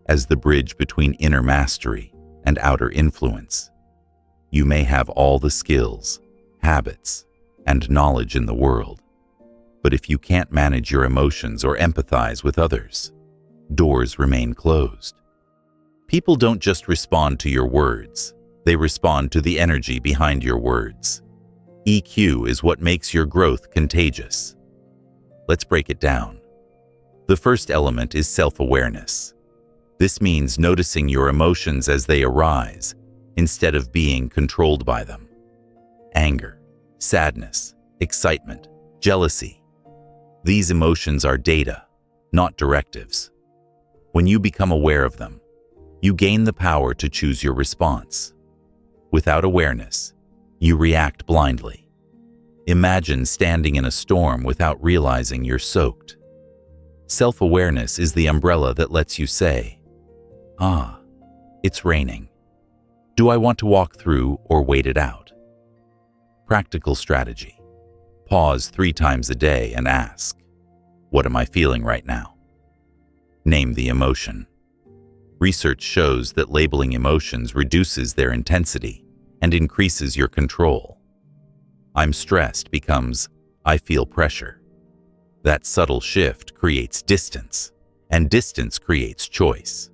as the bridge between inner mastery and outer influence. You may have all the skills, habits, and knowledge in the world, but if you can't manage your emotions or empathize with others, doors remain closed. People don't just respond to your words, they respond to the energy behind your words. EQ is what makes your growth contagious. Let's break it down. The first element is self-awareness. This means noticing your emotions as they arise, instead of being controlled by them. Anger, sadness, excitement, jealousy. These emotions are data, not directives. When you become aware of them, you gain the power to choose your response. Without awareness, you react blindly. Imagine standing in a storm without realizing you're soaked. Self-awareness is the umbrella that lets you say, "Ah, it's raining. Do I want to walk through or wait it out?" Practical strategy. Pause 3 times a day and ask, "What am I feeling right now?" Name the emotion. Research shows that labeling emotions reduces their intensity and increases your control. "I'm stressed" becomes, "I feel pressure." That subtle shift creates distance, and distance creates choice.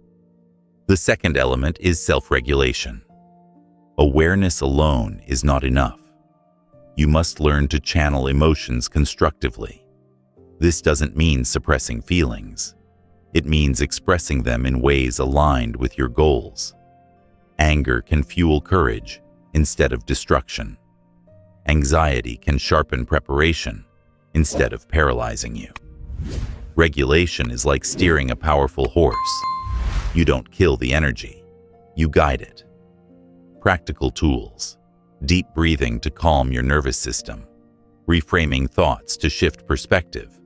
The second element is self-regulation. Awareness alone is not enough. You must learn to channel emotions constructively. This doesn't mean suppressing feelings. It means expressing them in ways aligned with your goals. Anger can fuel courage instead of destruction. Anxiety can sharpen preparation instead of paralyzing you. Regulation is like steering a powerful horse. You don't kill the energy, you guide it. Practical tools: deep breathing to calm your nervous system, reframing thoughts to shift perspective,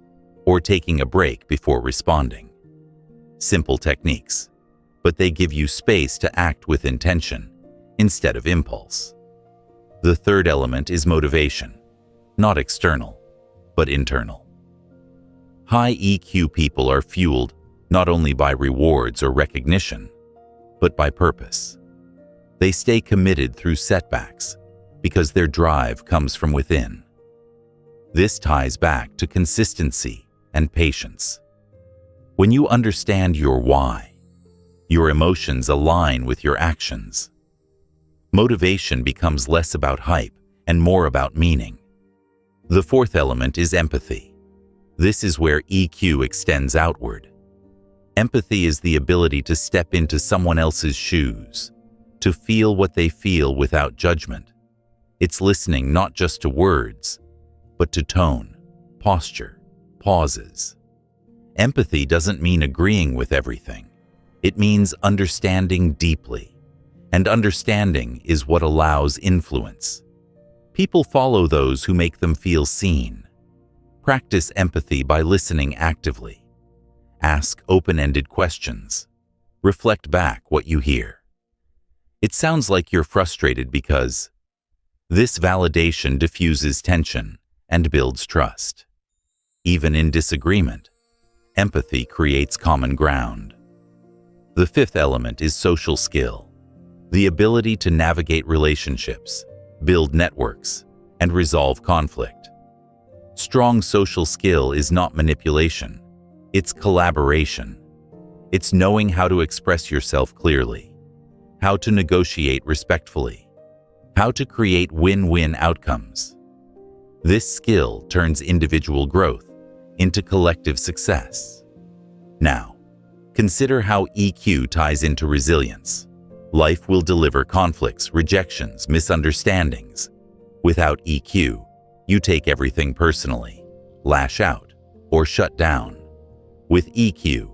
or taking a break before responding. Simple techniques, but they give you space to act with intention instead of impulse. The third element is motivation, not external, but internal. High EQ people are fueled not only by rewards or recognition, but by purpose. They stay committed through setbacks because their drive comes from within. This ties back to consistency and patience. When you understand your why, your emotions align with your actions. Motivation becomes less about hype and more about meaning. The fourth element is empathy. This is where EQ extends outward. Empathy is the ability to step into someone else's shoes, to feel what they feel without judgment. It's listening not just to words, but to tone, posture, pauses. Empathy doesn't mean agreeing with everything. It means understanding deeply. And understanding is what allows influence. People follow those who make them feel seen. Practice empathy by listening actively. Ask open-ended questions. Reflect back what you hear. It sounds like you're frustrated because this validation diffuses tension and builds trust. Even in disagreement, empathy creates common ground. The fifth element is social skill, the ability to navigate relationships, build networks, and resolve conflict. Strong social skill is not manipulation, it's collaboration. It's knowing how to express yourself clearly, how to negotiate respectfully, how to create win-win outcomes. This skill turns individual growth into collective success. Now, consider how EQ ties into resilience. Life will deliver conflicts, rejections, misunderstandings. Without EQ, you take everything personally, lash out, or shut down. With EQ,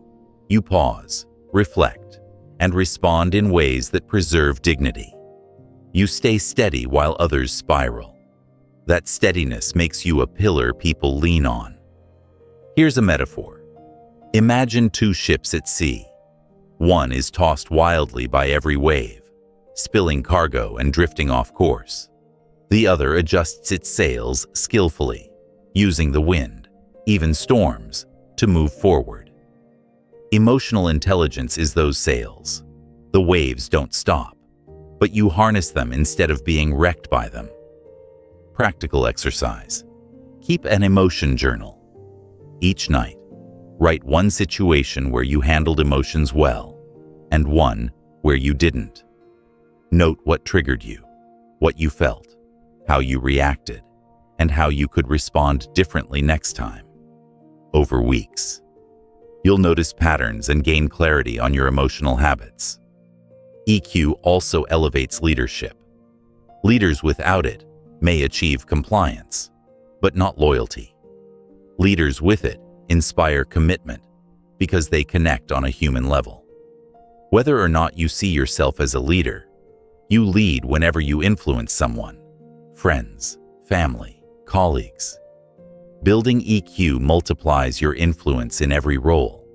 you pause, reflect, and respond in ways that preserve dignity. You stay steady while others spiral. That steadiness makes you a pillar people lean on. Here's a metaphor. Imagine two ships at sea. One is tossed wildly by every wave, spilling cargo and drifting off course. The other adjusts its sails skillfully, using the wind, even storms, to move forward. Emotional intelligence is those sails. The waves don't stop, but you harness them instead of being wrecked by them. Practical exercise. Keep an emotion journal. Each night, write one situation where you handled emotions well, and one where you didn't. Note what triggered you, what you felt, how you reacted, and how you could respond differently next time. Over weeks, you'll notice patterns and gain clarity on your emotional habits. EQ also elevates leadership. Leaders without it may achieve compliance, but not loyalty. Leaders with it inspire commitment because they connect on a human level. Whether or not you see yourself as a leader, you lead whenever you influence someone, friends, family, colleagues. Building EQ multiplies your influence in every role,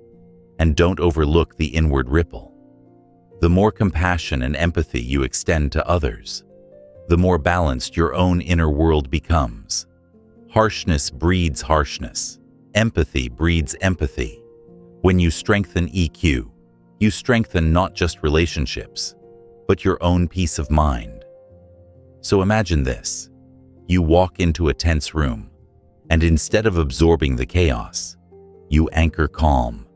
and don't overlook the inward ripple. The more compassion and empathy you extend to others, the more balanced your own inner world becomes. Harshness breeds harshness. Empathy breeds empathy. When you strengthen EQ, you strengthen not just relationships, but your own peace of mind. So imagine this. You walk into a tense room, and instead of absorbing the chaos, you anchor calm.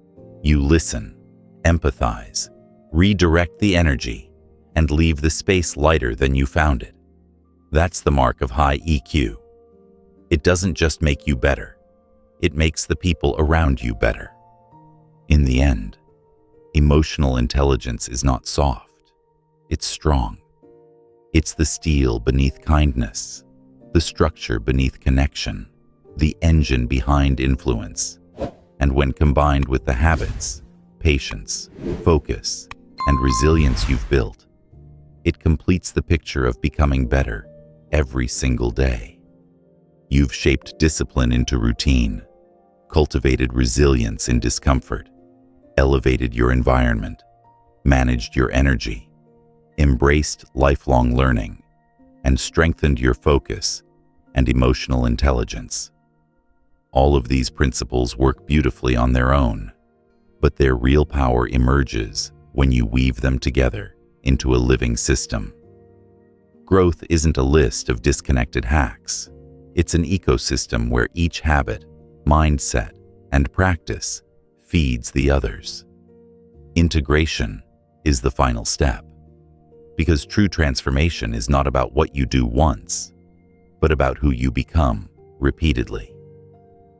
You listen, empathize, redirect the energy, and leave the space lighter than you found it. That's the mark of high EQ. It doesn't just make you better, it makes the people around you better. In the end, emotional intelligence is not soft, it's strong. It's the steel beneath kindness, the structure beneath connection, the engine behind influence. And when combined with the habits, patience, focus, and resilience you've built, it completes the picture of becoming better every single day. You've shaped discipline into routine, cultivated resilience in discomfort, elevated your environment, managed your energy, embraced lifelong learning, and strengthened your focus and emotional intelligence. All of these principles work beautifully on their own, but their real power emerges when you weave them together into a living system. Growth isn't a list of disconnected hacks. It's an ecosystem where each habit, mindset, and practice feeds the others. Integration is the final step, because true transformation is not about what you do once, but about who you become repeatedly.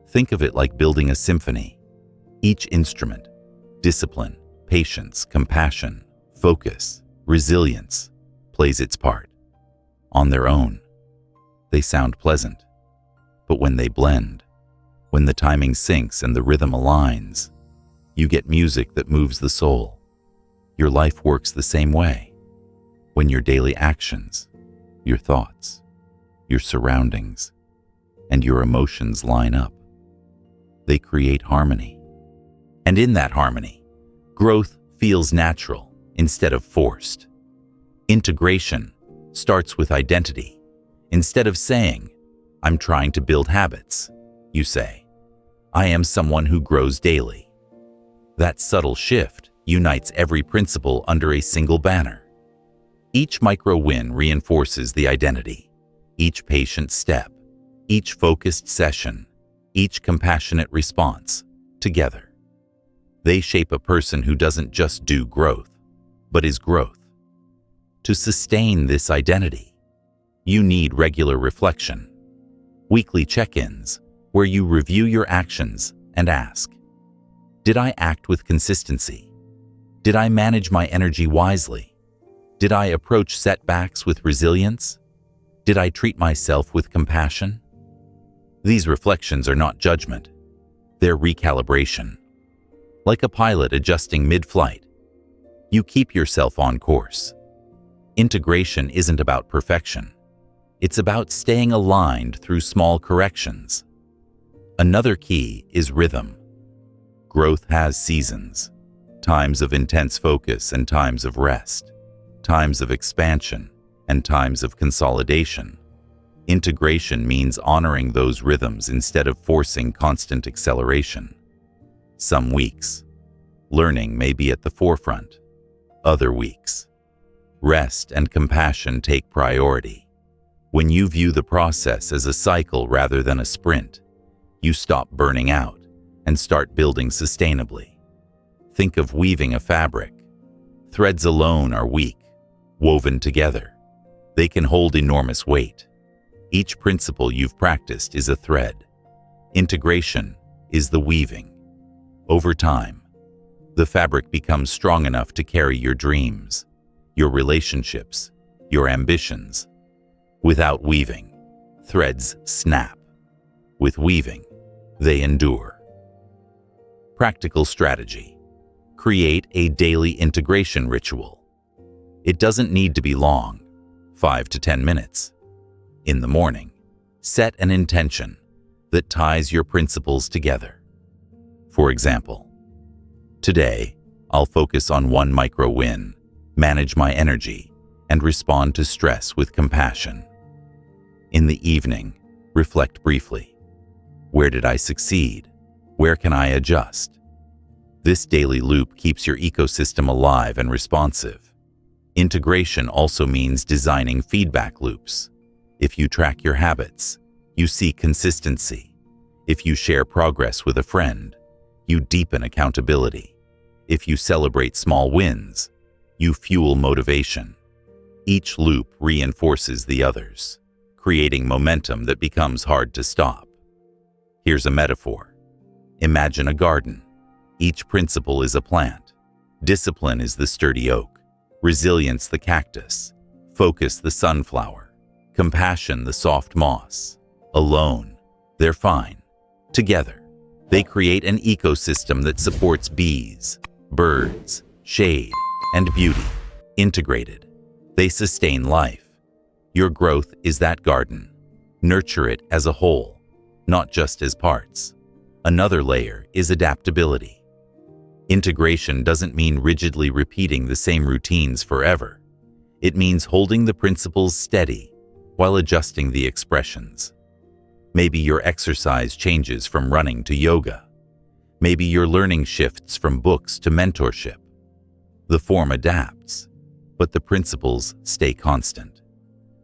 Think of it like building a symphony. Each instrument, discipline, patience, compassion, focus, resilience, plays its part. On their own, they sound pleasant. But when they blend, when the timing syncs and the rhythm aligns, you get music that moves the soul. Your life works the same way. When your daily actions, your thoughts, your surroundings, and your emotions line up, they create harmony. And in that harmony, growth feels natural instead of forced. Integration starts with identity. Instead of saying, "I'm trying to build habits," you say, "I am someone who grows daily." That subtle shift unites every principle under a single banner. Each micro win reinforces the identity. Each patient step, each focused session, each compassionate response, together. They shape a person who doesn't just do growth, but is growth. To sustain this identity, you need regular reflection. Weekly check-ins, where you review your actions and ask, did I act with consistency? Did I manage my energy wisely? Did I approach setbacks with resilience? Did I treat myself with compassion? These reflections are not judgment. They're recalibration. Like a pilot adjusting mid-flight, you keep yourself on course. Integration isn't about perfection. It's about staying aligned through small corrections. Another key is rhythm. Growth has seasons, times of intense focus and times of rest, times of expansion and times of consolidation. Integration means honoring those rhythms instead of forcing constant acceleration. Some weeks, learning may be at the forefront. Other weeks, rest and compassion take priority. When you view the process as a cycle rather than a sprint, you stop burning out and start building sustainably. Think of weaving a fabric. Threads alone are weak. Woven together, they can hold enormous weight. Each principle you've practiced is a thread. Integration is the weaving. Over time, the fabric becomes strong enough to carry your dreams, your relationships, your ambitions. Without weaving, threads snap. With weaving, they endure. Practical strategy. Create a daily integration ritual. It doesn't need to be long, 5 to 10 minutes. In the morning, set an intention that ties your principles together. For example, today, I'll focus on one micro win, manage my energy, and respond to stress with compassion. In the evening, reflect briefly. Where did I succeed? Where can I adjust? This daily loop keeps your ecosystem alive and responsive. Integration also means designing feedback loops. If you track your habits, you see consistency. If you share progress with a friend, you deepen accountability. If you celebrate small wins, you fuel motivation. Each loop reinforces the others, creating momentum that becomes hard to stop. Here's a metaphor. Imagine a garden. Each principle is a plant. Discipline is the sturdy oak, resilience the cactus, focus the sunflower, compassion the soft moss. Alone, they're fine. Together, they create an ecosystem that supports bees, birds, shade, and beauty. Integrated, they sustain life. Your growth is that garden. Nurture it as a whole, not just as parts. Another layer is adaptability. Integration doesn't mean rigidly repeating the same routines forever. It means holding the principles steady while adjusting the expressions. Maybe your exercise changes from running to yoga. Maybe your learning shifts from books to mentorship. The form adapts, but the principles stay constant.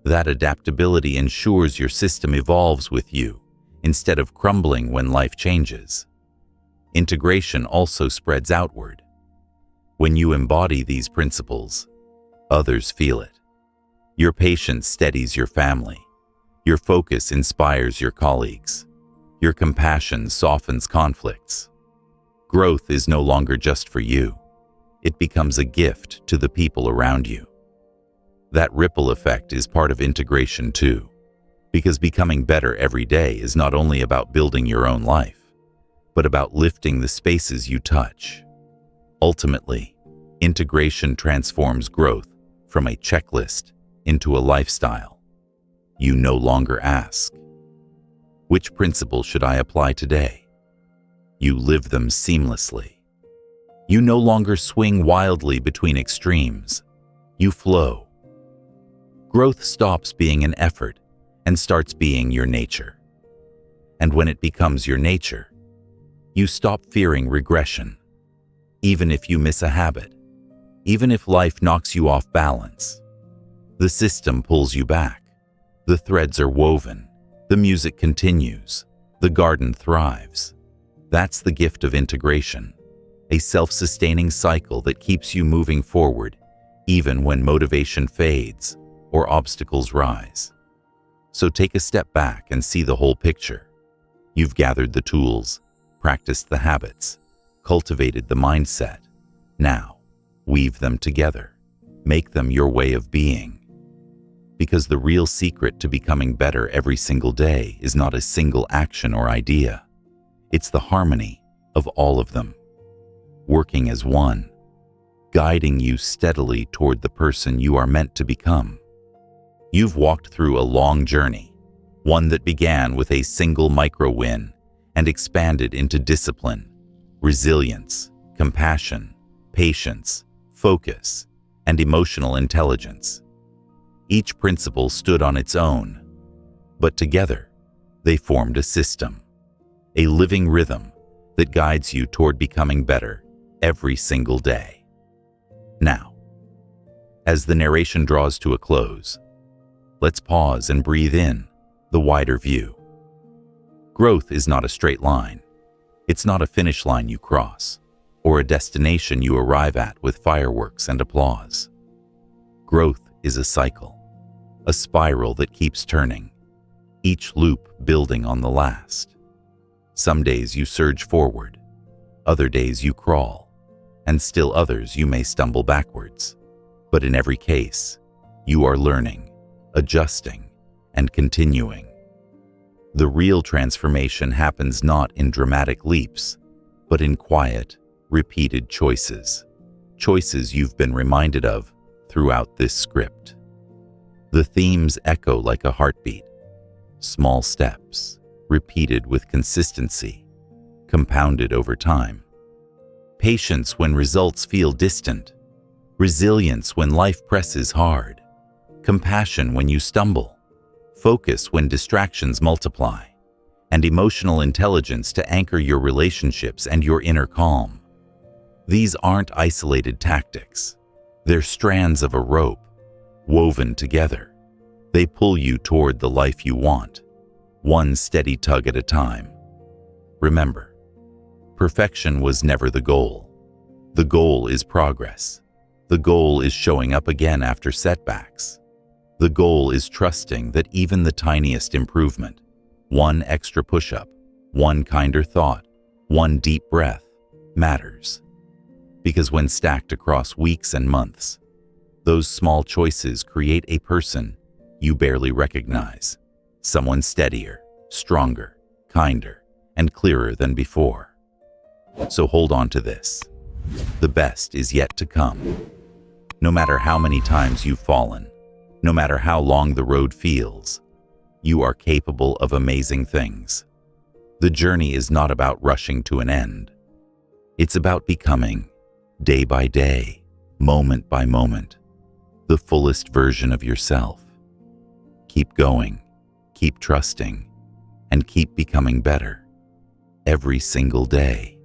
That adaptability ensures your system evolves with you instead of crumbling when life changes. Integration also spreads outward. When you embody these principles, others feel it. Your patience steadies your family. Your focus inspires your colleagues. Your compassion softens conflicts. Growth is no longer just for you. It becomes a gift to the people around you. That ripple effect is part of integration too, because becoming better every day is not only about building your own life, but about lifting the spaces you touch. Ultimately, integration transforms growth from a checklist into a lifestyle. You no longer ask, which principle should I apply today? You live them seamlessly. You no longer swing wildly between extremes. You flow. Growth stops being an effort and starts being your nature. And when it becomes your nature, you stop fearing regression. Even if you miss a habit, even if life knocks you off balance, the system pulls you back. The threads are woven, the music continues, the garden thrives. That's the gift of integration, a self-sustaining cycle that keeps you moving forward even when motivation fades or obstacles rise. So take a step back and see the whole picture. You've gathered the tools, practiced the habits, cultivated the mindset. Now, weave them together. Make them your way of being. Because the real secret to becoming better every single day is not a single action or idea. It's the harmony of all of them, working as one, guiding you steadily toward the person you are meant to become. You've walked through a long journey, one that began with a single micro-win and expanded into discipline, resilience, compassion, patience, focus, and emotional intelligence. Each principle stood on its own, but together they formed a system, a living rhythm that guides you toward becoming better every single day. Now, as the narration draws to a close, let's pause and breathe in the wider view. Growth is not a straight line. It's not a finish line you cross, or a destination you arrive at with fireworks and applause. Growth is a cycle, a spiral that keeps turning, each loop building on the last. Some days you surge forward, other days you crawl, and still others you may stumble backwards. But in every case, you are learning, adjusting, and continuing. The real transformation happens not in dramatic leaps, but in quiet, repeated choices. Choices you've been reminded of throughout this script. The themes echo like a heartbeat. Small steps, repeated with consistency, compounded over time. Patience when results feel distant. Resilience when life presses hard. Compassion when you stumble. Focus when distractions multiply. And emotional intelligence to anchor your relationships and your inner calm. These aren't isolated tactics. They're strands of a rope, woven together. They pull you toward the life you want, one steady tug at a time. Remember, perfection was never the goal. The goal is progress. The goal is showing up again after setbacks. The goal is trusting that even the tiniest improvement, one extra push-up, one kinder thought, one deep breath, matters. Because when stacked across weeks and months, those small choices create a person you barely recognize. Someone steadier, stronger, kinder, and clearer than before. So hold on to this. The best is yet to come. No matter how many times you've fallen, no matter how long the road feels, you are capable of amazing things. The journey is not about rushing to an end. It's about becoming, day by day, moment by moment, the fullest version of yourself. Keep going, keep trusting, and keep becoming better every single day.